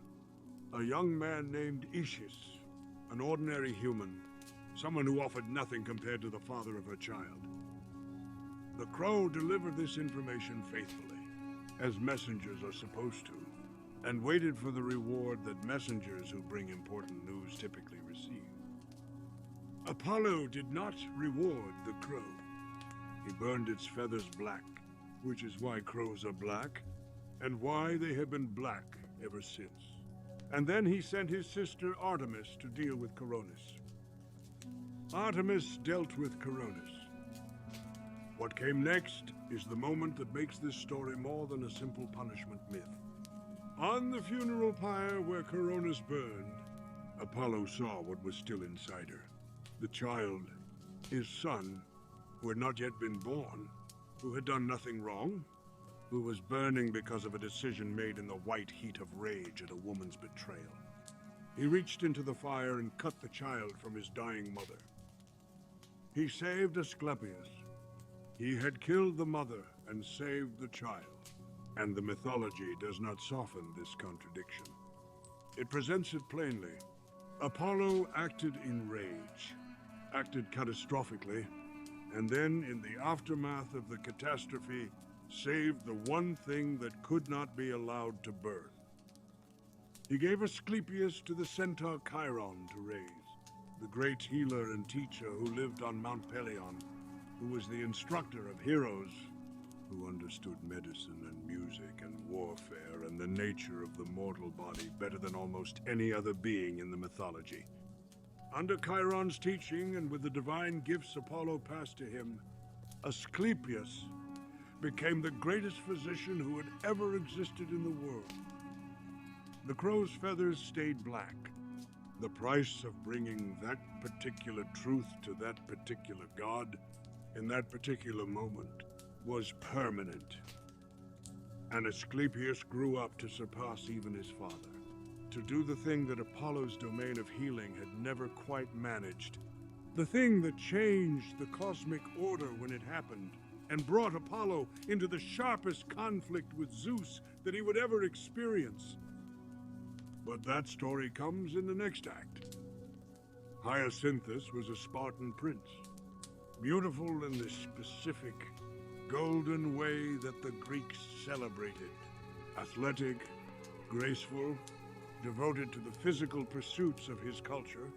a young man named Ischys, an ordinary human, someone who offered nothing compared to the father of her child. The crow delivered this information faithfully, as messengers are supposed to, and waited for the reward that messengers who bring important news typically receive. Apollo did not reward the crow. He burned its feathers black, which is why crows are black, and why they have been black ever since. And then he sent his sister Artemis to deal with Coronis. Artemis dealt with Coronis. What came next is the moment that makes this story more than a simple punishment myth. On the funeral pyre where Coronis burned, Apollo saw what was still inside her. The child, his son, who had not yet been born, who had done nothing wrong, who was burning because of a decision made in the white heat of rage at a woman's betrayal. He reached into the fire and cut the child from his dying mother. He saved Asclepius. He had killed the mother and saved the child. And the mythology does not soften this contradiction. It presents it plainly. Apollo acted in rage, acted catastrophically, and then, in the aftermath of the catastrophe, saved the one thing that could not be allowed to burn. He gave Asclepius to the centaur Chiron to raise, the great healer and teacher who lived on Mount Pelion, who was the instructor of heroes, who understood medicine and music and warfare and the nature of the mortal body better than almost any other being in the mythology. Under Chiron's teaching and with the divine gifts Apollo passed to him, Asclepius became the greatest physician who had ever existed in the world. The crow's feathers stayed black. The price of bringing that particular truth to that particular god in that particular moment was permanent. And Asclepius grew up to surpass even his father, to do the thing that Apollo's domain of healing had never quite managed, the thing that changed the cosmic order when it happened, and brought Apollo into the sharpest conflict with Zeus that he would ever experience. But that story comes in the next act. Hyacinthus was a Spartan prince, beautiful in the specific, golden way that the Greeks celebrated. Athletic, graceful, devoted to the physical pursuits of his culture,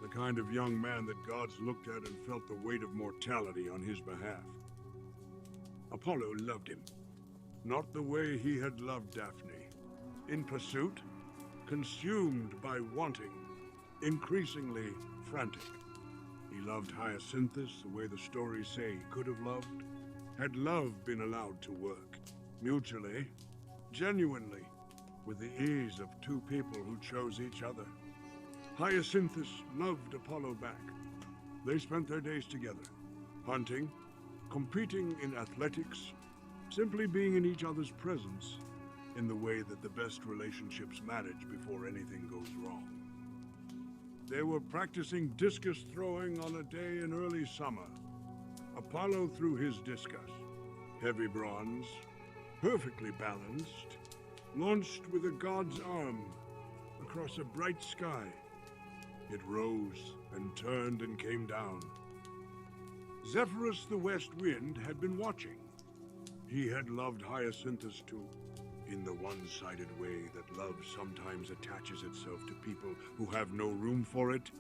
the kind of young man that gods looked at and felt the weight of mortality on his behalf. Apollo loved him, not the way he had loved Daphne. In pursuit, consumed by wanting, increasingly frantic. He loved Hyacinthus the way the stories say he could have loved. Had love been allowed to work, mutually, genuinely, with the ease of two people who chose each other. Hyacinthus loved Apollo back. They spent their days together, hunting, competing in athletics, simply being in each other's presence, in the way that the best relationships manage before anything goes wrong. They were practicing discus throwing on a day in early summer. Apollo threw his discus, heavy bronze, perfectly balanced, launched with a god's arm across a bright sky. It rose and turned and came down. Zephyrus the west wind had been watching. He had loved Hyacinthus too, in the one-sided way that love sometimes attaches itself to people who have no room for it.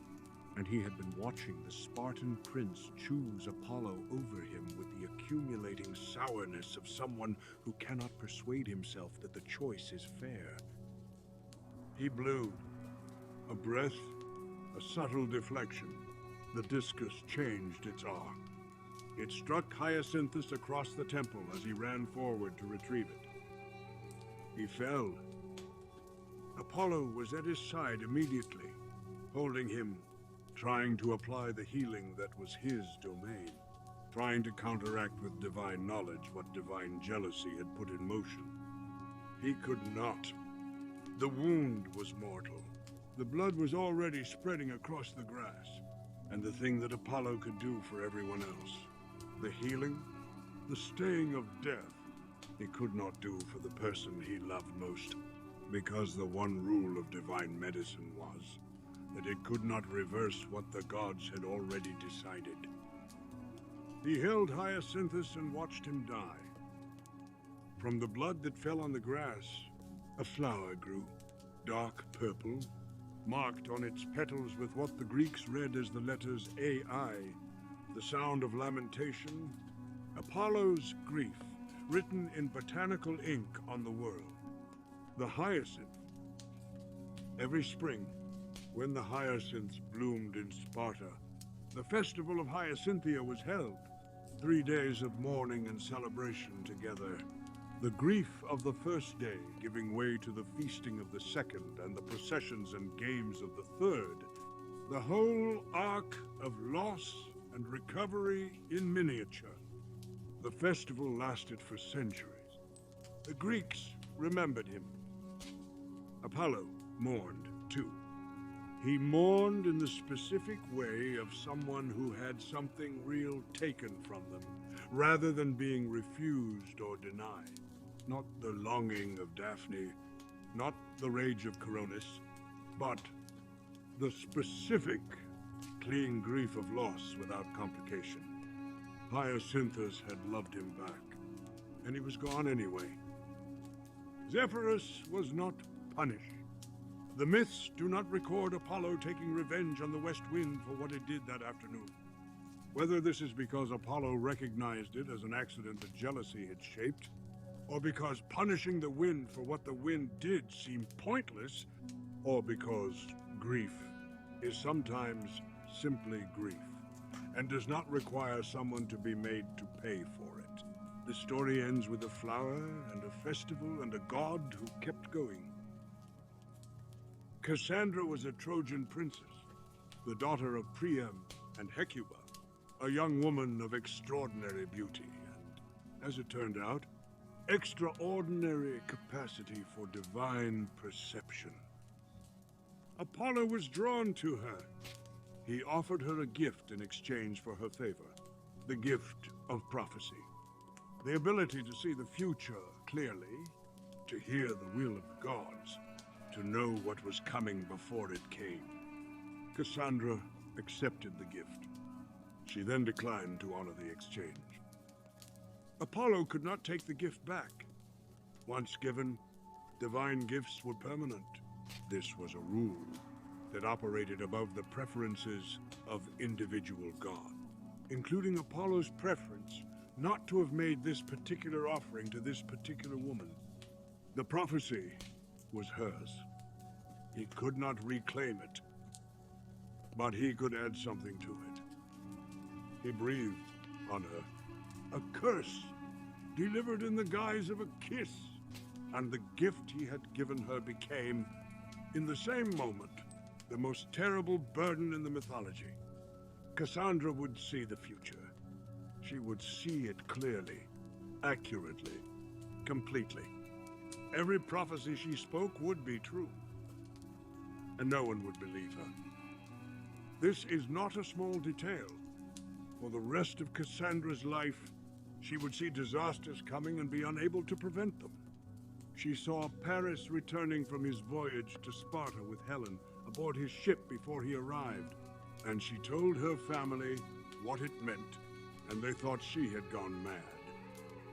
And he had been watching the Spartan prince choose Apollo over him with the accumulating sourness of someone who cannot persuade himself that the choice is fair. He blew. A breath, a subtle deflection. The discus changed its arc. It struck Hyacinthus across the temple as he ran forward to retrieve it. He fell. Apollo was at his side immediately, holding him, trying to apply the healing that was his domain, trying to counteract with divine knowledge what divine jealousy had put in motion. He could not. The wound was mortal. The blood was already spreading across the grass, and the thing that Apollo could do for everyone else, the healing, the staying of death, he could not do for the person he loved most, because the one rule of divine medicine was that it could not reverse what the gods had already decided. He held Hyacinthus and watched him die. From the blood that fell on the grass, a flower grew, dark purple, marked on its petals with what the Greeks read as the letters AI, the sound of lamentation, Apollo's grief, written in botanical ink on the world. The hyacinth. Every spring, when the hyacinths bloomed in Sparta, the festival of Hyacinthia was held. 3 days of mourning and celebration together. The grief of the first day giving way to the feasting of the second and the processions and games of the third. The whole arc of loss and recovery in miniature. The festival lasted for centuries. The Greeks remembered him. Apollo mourned too. He mourned in the specific way of someone who had something real taken from them, rather than being refused or denied. Not the longing of Daphne, not the rage of Coronis, but the specific, clean grief of loss without complication. Hyacinthus had loved him back, and he was gone anyway. Zephyrus was not punished. The myths do not record Apollo taking revenge on the west wind for what it did that afternoon. Whether this is because Apollo recognized it as an accident that jealousy had shaped, or because punishing the wind for what the wind did seemed pointless, or because grief is sometimes simply grief, and does not require someone to be made to pay for it. The story ends with a flower and a festival and a god who kept going. Cassandra was a Trojan princess, the daughter of Priam and Hecuba, a young woman of extraordinary beauty and, as it turned out, extraordinary capacity for divine perception. Apollo was drawn to her. He offered her a gift in exchange for her favor, the gift of prophecy, the ability to see the future clearly, to hear the will of the gods, to know what was coming before it came. Cassandra accepted the gift. She then declined to honor the exchange. Apollo could not take the gift back. Once given, divine gifts were permanent. This was a rule that operated above the preferences of individual gods, including Apollo's preference not to have made this particular offering to this particular woman. The prophecy was hers. He could not reclaim it, but he could add something to it. He breathed on her, a curse delivered in the guise of a kiss, and the gift he had given her became, in the same moment, the most terrible burden in the mythology. Cassandra would see the future. She would see it clearly, accurately, completely. Every prophecy she spoke would be true, and no one would believe her. This is not a small detail. For the rest of Cassandra's life, she would see disasters coming and be unable to prevent them. She saw Paris returning from his voyage to Sparta with Helen aboard his ship before he arrived, and she told her family what it meant, and they thought she had gone mad.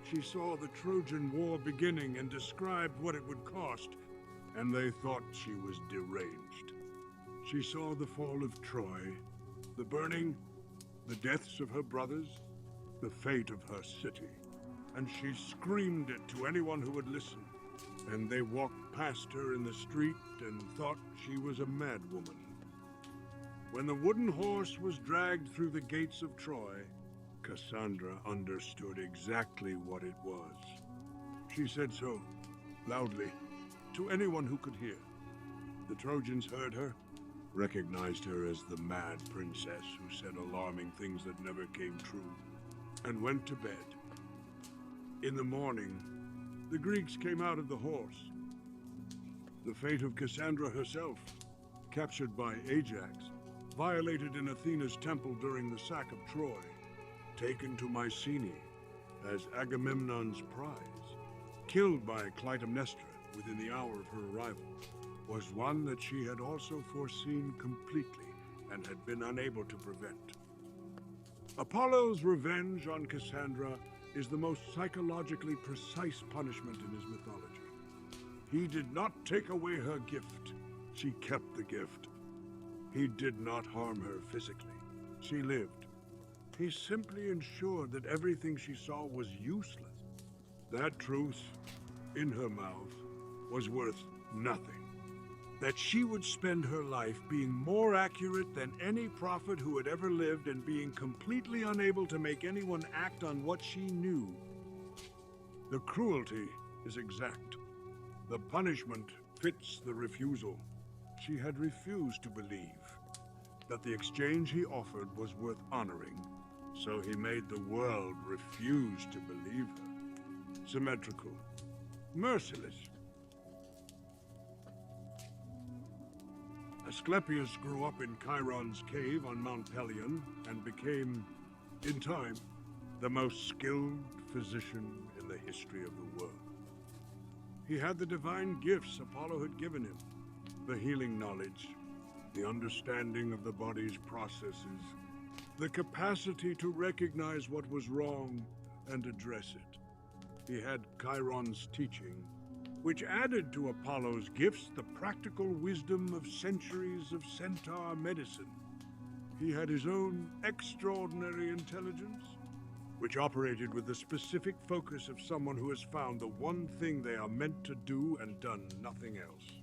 She saw the Trojan War beginning and described what it would cost, and they thought she was deranged. She saw the fall of Troy, the burning, the deaths of her brothers, the fate of her city, and she screamed it to anyone who would listen, and they walked past her in the street and thought she was a madwoman. When the wooden horse was dragged through the gates of Troy, Cassandra understood exactly what it was. She said so, loudly, to anyone who could hear. The Trojans heard her, recognized her as the mad princess who said alarming things that never came true, and went to bed. In the morning, the Greeks came out of the horse. The fate of Cassandra herself, captured by Ajax, violated in Athena's temple during the sack of Troy, taken to Mycenae as Agamemnon's prize, killed by Clytemnestra within the hour of her arrival, was one that she had also foreseen completely and had been unable to prevent. Apollo's revenge on Cassandra is the most psychologically precise punishment in his mythology. He did not take away her gift. She kept the gift. He did not harm her physically. She lived. He simply ensured that everything she saw was useless. That truth, in her mouth, was worth nothing. That she would spend her life being more accurate than any prophet who had ever lived and being completely unable to make anyone act on what she knew. The cruelty is exact. The punishment fits the refusal. She had refused to believe that the exchange he offered was worth honoring, so he made the world refuse to believe her. Symmetrical. Merciless. Asclepius grew up in Chiron's cave on Mount Pelion and became, in time, the most skilled physician in the history of the world. He had the divine gifts Apollo had given him, the healing knowledge, the understanding of the body's processes, the capacity to recognize what was wrong and address it. He had Chiron's teaching, which added to Apollo's gifts the practical wisdom of centuries of centaur medicine. He had his own extraordinary intelligence, which operated with the specific focus of someone who has found the one thing they are meant to do and done nothing else.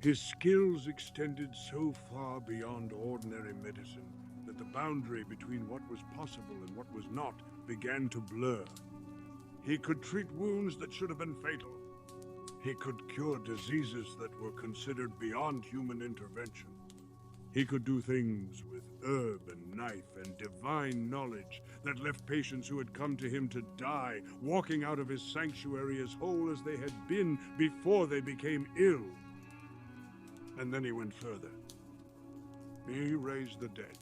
His skills extended so far beyond ordinary medicine that the boundary between what was possible and what was not began to blur. He could treat wounds that should have been fatal. He could cure diseases that were considered beyond human intervention. He could do things with herb and knife and divine knowledge that left patients who had come to him to die, walking out of his sanctuary as whole as they had been before they became ill. And then he went further. He raised the dead.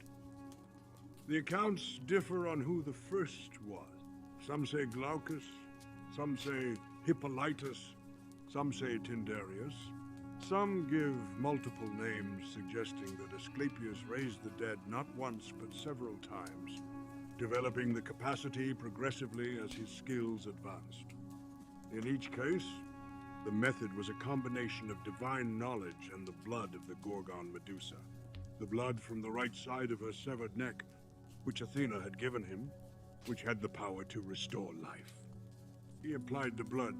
The accounts differ on who the first was. Some say Glaucus, some say Hippolytus, some say Tyndareus. Some give multiple names, suggesting that Asclepius raised the dead not once but several times, developing the capacity progressively as his skills advanced. In each case, the method was a combination of divine knowledge and the blood of the Gorgon Medusa, the blood from the right side of her severed neck, which Athena had given him, which had the power to restore life. He applied the blood.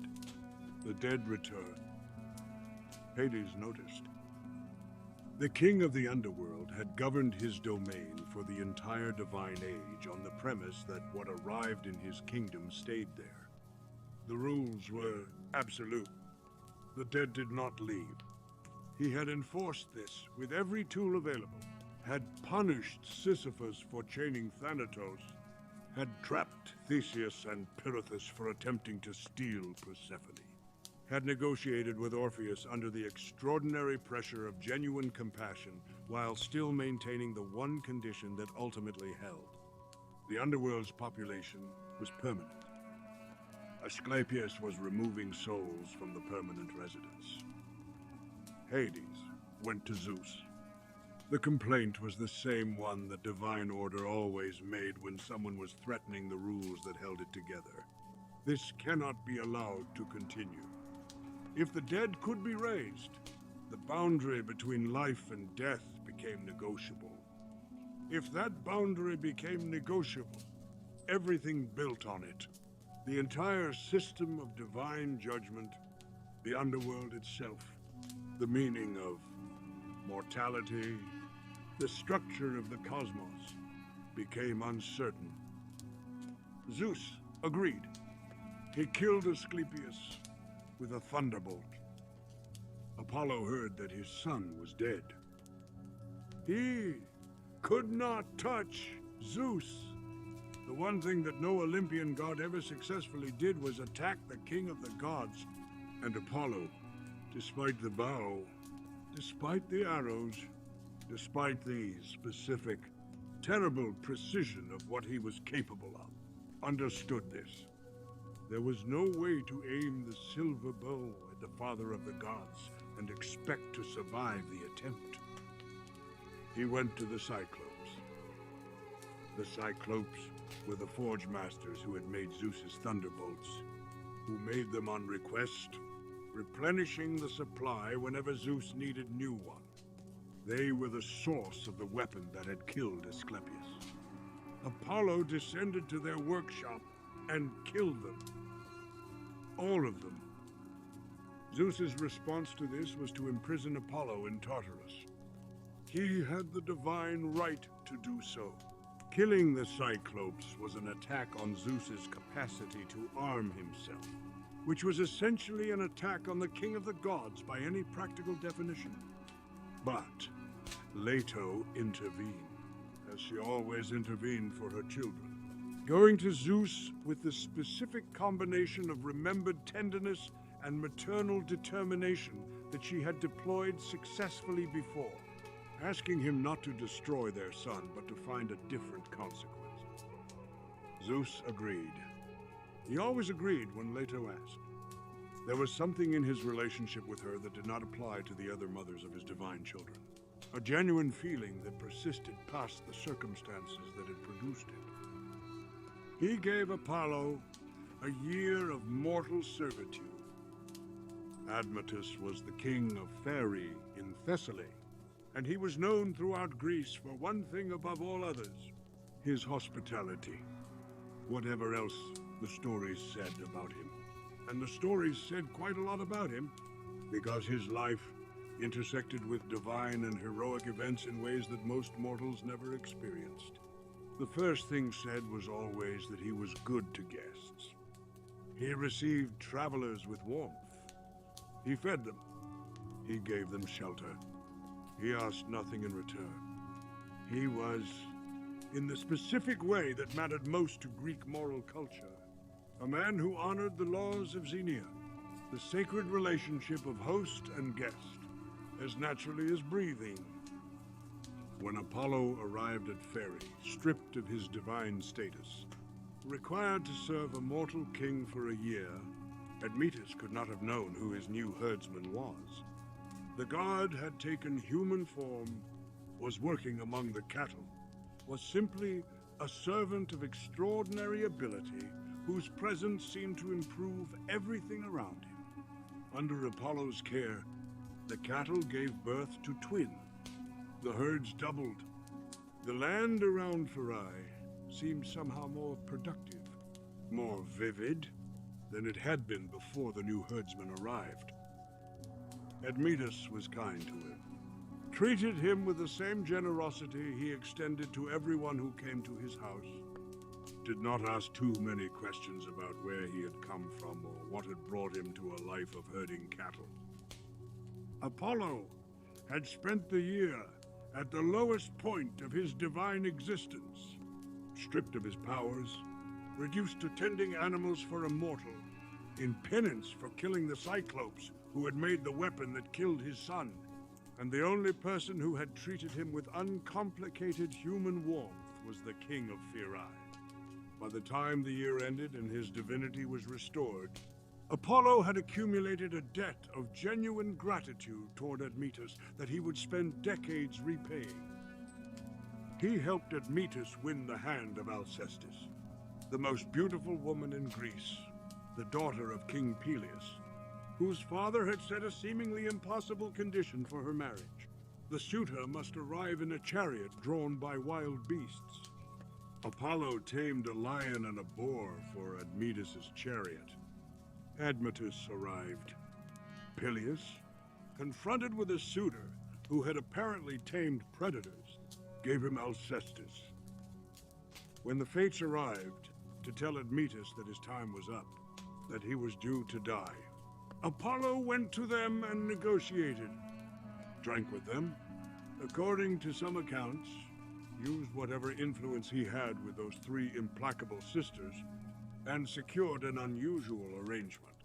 The dead returned. Hades noticed. The king of the underworld had governed his domain for the entire divine age on the premise that what arrived in his kingdom stayed there. The rules were absolute. The dead did not leave. He had enforced this with every tool available, had punished Sisyphus for chaining Thanatos, had trapped Theseus and Pirithous for attempting to steal Persephone, had negotiated with Orpheus under the extraordinary pressure of genuine compassion while still maintaining the one condition that ultimately held. The underworld's population was permanent. Asclepius was removing souls from the permanent residents. Hades went to Zeus. The complaint was the same one the divine order always made when someone was threatening the rules that held it together. This cannot be allowed to continue. If the dead could be raised, the boundary between life and death became negotiable. If that boundary became negotiable, everything built on it, the entire system of divine judgment, the underworld itself, the meaning of mortality, the structure of the cosmos, became uncertain. Zeus agreed. He killed Asclepius with a thunderbolt. Apollo heard that his son was dead. He could not touch Zeus. The one thing that no Olympian god ever successfully did was attack the king of the gods. And Apollo, despite the bow, despite the arrows, despite the specific, terrible precision of what he was capable of, understood this. There was no way to aim the silver bow at the father of the gods and expect to survive the attempt. He went to the Cyclopes. The Cyclopes were the forge masters who had made Zeus's thunderbolts, who made them on request, replenishing the supply whenever Zeus needed new one. They were the source of the weapon that had killed Asclepius. Apollo descended to their workshop and killed them. All of them. Zeus's response to this was to imprison Apollo in Tartarus. He had the divine right to do so. Killing the Cyclopes was an attack on Zeus's capacity to arm himself, which was essentially an attack on the king of the gods by any practical definition. But Leto intervened, as she always intervened for her children, going to Zeus with the specific combination of remembered tenderness and maternal determination that she had deployed successfully before, asking him not to destroy their son, but to find a different consequence. Zeus agreed. He always agreed when Leto asked. There was something in his relationship with her that did not apply to the other mothers of his divine children. A genuine feeling that persisted past the circumstances that had produced it. He gave Apollo a year of mortal servitude. Admetus was the king of Pheræ in Thessaly, and he was known throughout Greece for one thing above all others: his hospitality. Whatever else the stories said about him. And the stories said quite a lot about him, because his life intersected with divine and heroic events in ways that most mortals never experienced. The first thing said was always that he was good to guests. He received travelers with warmth. He fed them. He gave them shelter. He asked nothing in return. He was, in the specific way that mattered most to Greek moral culture, a man who honored the laws of Xenia, the sacred relationship of host and guest, as naturally as breathing. When Apollo arrived at Pheræ, stripped of his divine status, required to serve a mortal king for a year, Admetus could not have known who his new herdsman was. The god had taken human form, was working among the cattle, was simply a servant of extraordinary ability whose presence seemed to improve everything around him. Under Apollo's care, the cattle gave birth to twins. The herds doubled. The land around Pheræ seemed somehow more productive, more vivid than it had been before the new herdsman arrived. Admetus was kind to him, treated him with the same generosity he extended to everyone who came to his house, did not ask too many questions about where he had come from or what had brought him to a life of herding cattle. Apollo had spent the year at the lowest point of his divine existence, stripped of his powers, reduced to tending animals for a mortal, in penance for killing the Cyclopes who had made the weapon that killed his son, and the only person who had treated him with uncomplicated human warmth was the king of Pheræ. By the time the year ended and his divinity was restored, Apollo had accumulated a debt of genuine gratitude toward Admetus that he would spend decades repaying. He helped Admetus win the hand of Alcestis, the most beautiful woman in Greece, the daughter of King Peleus, whose father had set a seemingly impossible condition for her marriage. The suitor must arrive in a chariot drawn by wild beasts. Apollo tamed a lion and a boar for Admetus's chariot. Admetus arrived. Peleus, confronted with a suitor who had apparently tamed predators, gave him Alcestis. When the fates arrived to tell Admetus that his time was up, that he was due to die, Apollo went to them and negotiated, drank with them, according to some accounts, used whatever influence he had with those three implacable sisters, and secured an unusual arrangement.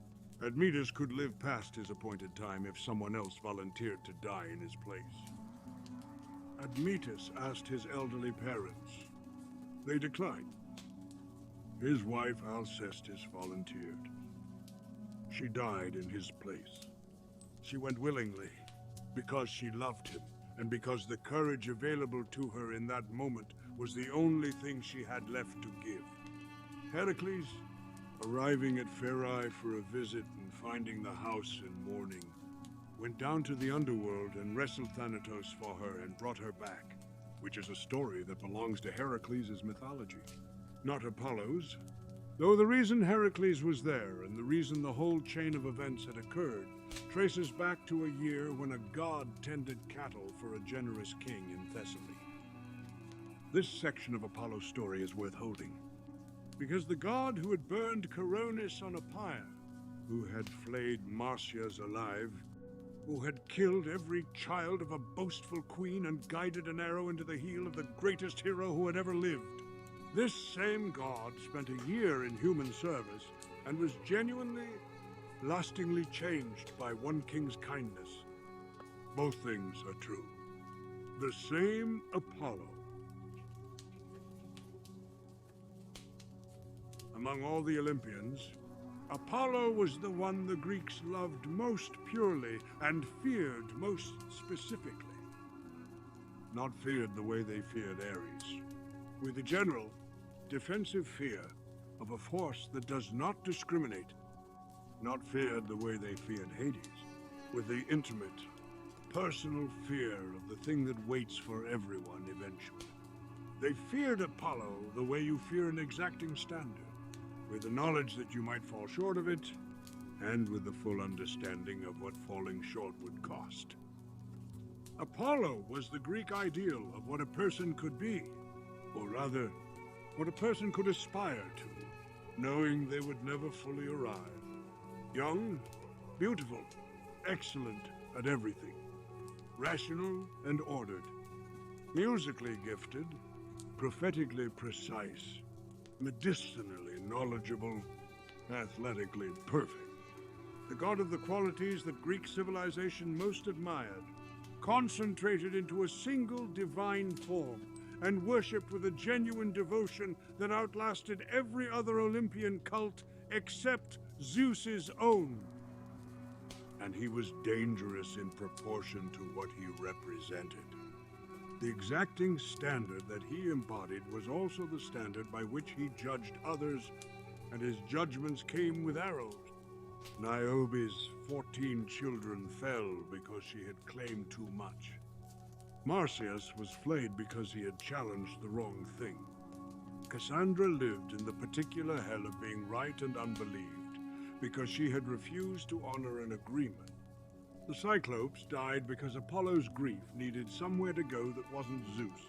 Admetus could live past his appointed time if someone else volunteered to die in his place. Admetus asked his elderly parents. They declined. His wife, Alcestis, volunteered. She died in his place. She went willingly, because she loved him, and because the courage available to her in that moment was the only thing she had left to give. Heracles, arriving at Pheræ for a visit and finding the house in mourning, went down to the underworld and wrestled Thanatos for her and brought her back. which is a story that belongs to Heracles' mythology, not Apollo's. Though the reason Heracles was there and the reason the whole chain of events had occurred traces back to a year when a god tended cattle for a generous king in Thessaly. This section of Apollo's story is worth holding, because the god who had burned Coronis on a pyre, who had flayed Marsyas alive, who had killed every child of a boastful queen and guided an arrow into the heel of the greatest hero who had ever lived, this same god spent a year in human service and was genuinely, lastingly changed by one king's kindness. Both things are true. The same Apollo. Among all the Olympians, Apollo was the one the Greeks loved most purely and feared most specifically. Not feared the way they feared Ares, with a general, defensive fear of a force that does not discriminate. Not feared the way they feared Hades, with the intimate, personal fear of the thing that waits for everyone eventually. They feared Apollo the way you fear an exacting standard, with the knowledge that you might fall short of it, and with the full understanding of what falling short would cost. Apollo was the Greek ideal of what a person could be, or rather, what a person could aspire to, knowing they would never fully arrive. Young, beautiful, excellent at everything, rational and ordered, musically gifted, prophetically precise, medicinally knowledgeable, athletically perfect. The god of the qualities that Greek civilization most admired, concentrated into a single divine form, and worshipped with a genuine devotion that outlasted every other Olympian cult except Zeus's own. And he was dangerous in proportion to what he represented. The exacting standard that he embodied was also the standard by which he judged others, and his judgments came with arrows. Niobe's 14 children fell because she had claimed too much. Marsyas was flayed because he had challenged the wrong thing. Cassandra lived in the particular hell of being right and unbelieved because she had refused to honor an agreement. The Cyclopes died because Apollo's grief needed somewhere to go that wasn't Zeus.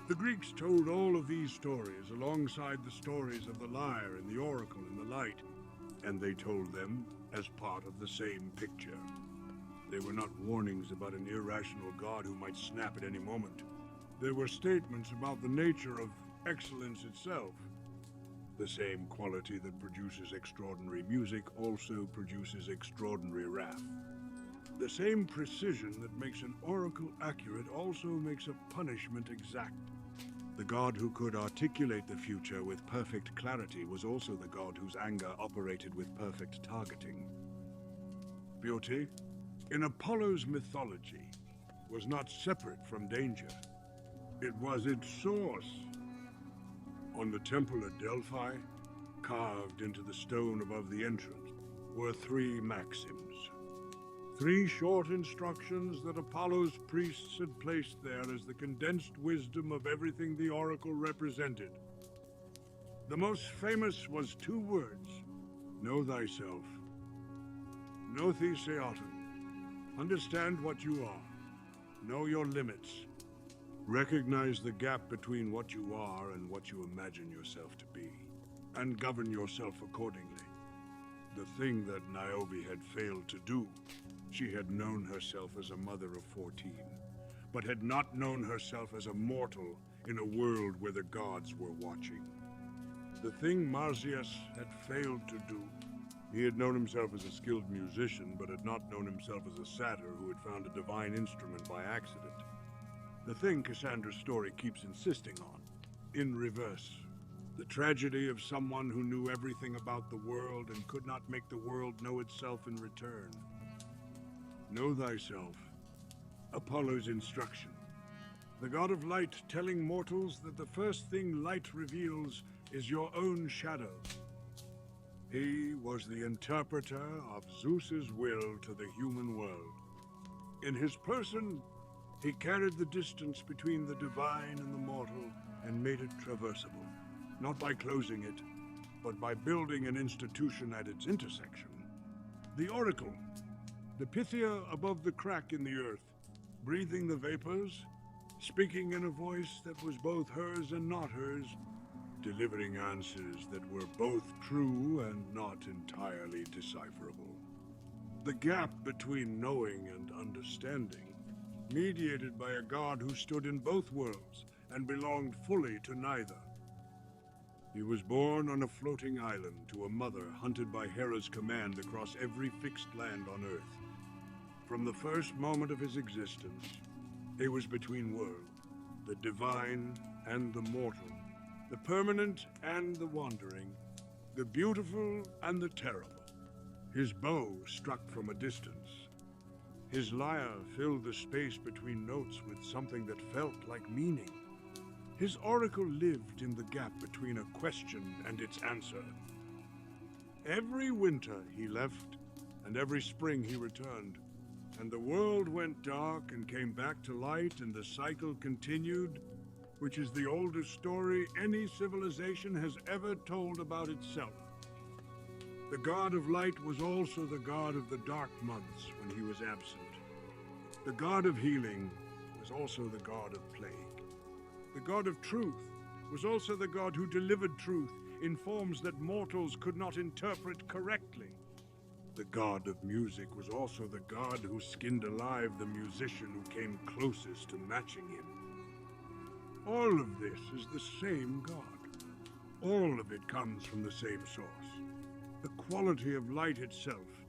The Greeks told all of these stories alongside the stories of the lyre and the oracle and the light, and they told them as part of the same picture. They were not warnings about an irrational god who might snap at any moment. They were statements about the nature of excellence itself. The same quality that produces extraordinary music also produces extraordinary wrath. The same precision that makes an oracle accurate also makes a punishment exact. The god who could articulate the future with perfect clarity was also the god whose anger operated with perfect targeting. Beauty, in Apollo's mythology, was not separate from danger. It was its source. On the temple at Delphi, carved into the stone above the entrance, were 3 maxims. 3 short instructions that Apollo's priests had placed there as the condensed wisdom of everything the oracle represented. The most famous was 2 words: know thyself. Know theseaton. Understand what you are. Know your limits. Recognize the gap between what you are and what you imagine yourself to be, and govern yourself accordingly. The thing that Niobe had failed to do. She had known herself as a mother of 14, but had not known herself as a mortal in a world where the gods were watching. The thing Marsyas had failed to do. He had known himself as a skilled musician, but had not known himself as a satyr who had found a divine instrument by accident. The thing Cassandra's story keeps insisting on, in reverse. The tragedy of someone who knew everything about the world and could not make the world know itself in return. Know thyself. Apollo's instruction. The god of light telling mortals that the first thing light reveals is your own shadow. He was the interpreter of Zeus's will to the human world. In his person, He carried the distance between the divine and the mortal and made it traversable, not by closing it, but by building an institution at its intersection. The oracle, the Pythia above the crack in the earth, breathing the vapors, speaking in a voice that was both hers and not hers, delivering answers that were both true and not entirely decipherable. The gap between knowing and understanding, mediated by a god who stood in both worlds and belonged fully to neither. He was born on a floating island to a mother hunted by Hera's command across every fixed land on Earth. From the first moment of his existence, he was between worlds, the divine and the mortal, the permanent and the wandering, the beautiful and the terrible. His bow struck from a distance. His lyre filled the space between notes with something that felt like meaning. His oracle lived in the gap between a question and its answer. Every winter he left, and every spring he returned, and the world went dark and came back to light, and the cycle continued, which is the oldest story any civilization has ever told about itself. The god of light was also the god of the dark months when he was absent. The god of healing was also the god of plague. The god of truth was also the god who delivered truth in forms that mortals could not interpret correctly. The god of music was also the god who skinned alive the musician who came closest to matching him. All of this is the same god. All of it comes from the same source. The quality of light itself,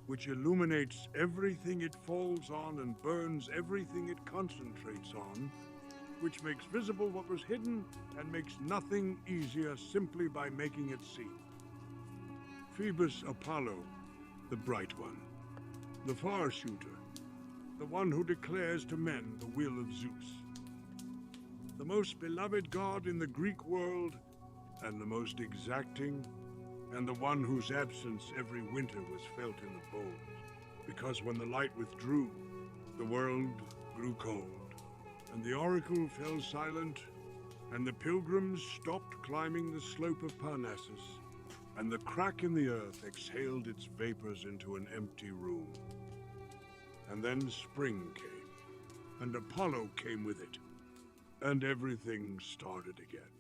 which illuminates everything it falls on and burns everything it concentrates on, which makes visible what was hidden and makes nothing easier simply by making it seen. Phoebus Apollo, the bright one, the far shooter, the one who declares to men the will of Zeus. The most beloved god in the Greek world, and the most exacting, and the one whose absence every winter was felt in the bones, because when the light withdrew, the world grew cold, and the oracle fell silent, and the pilgrims stopped climbing the slope of Parnassus, and the crack in the earth exhaled its vapors into an empty room. And then spring came, and Apollo came with it, and everything started again.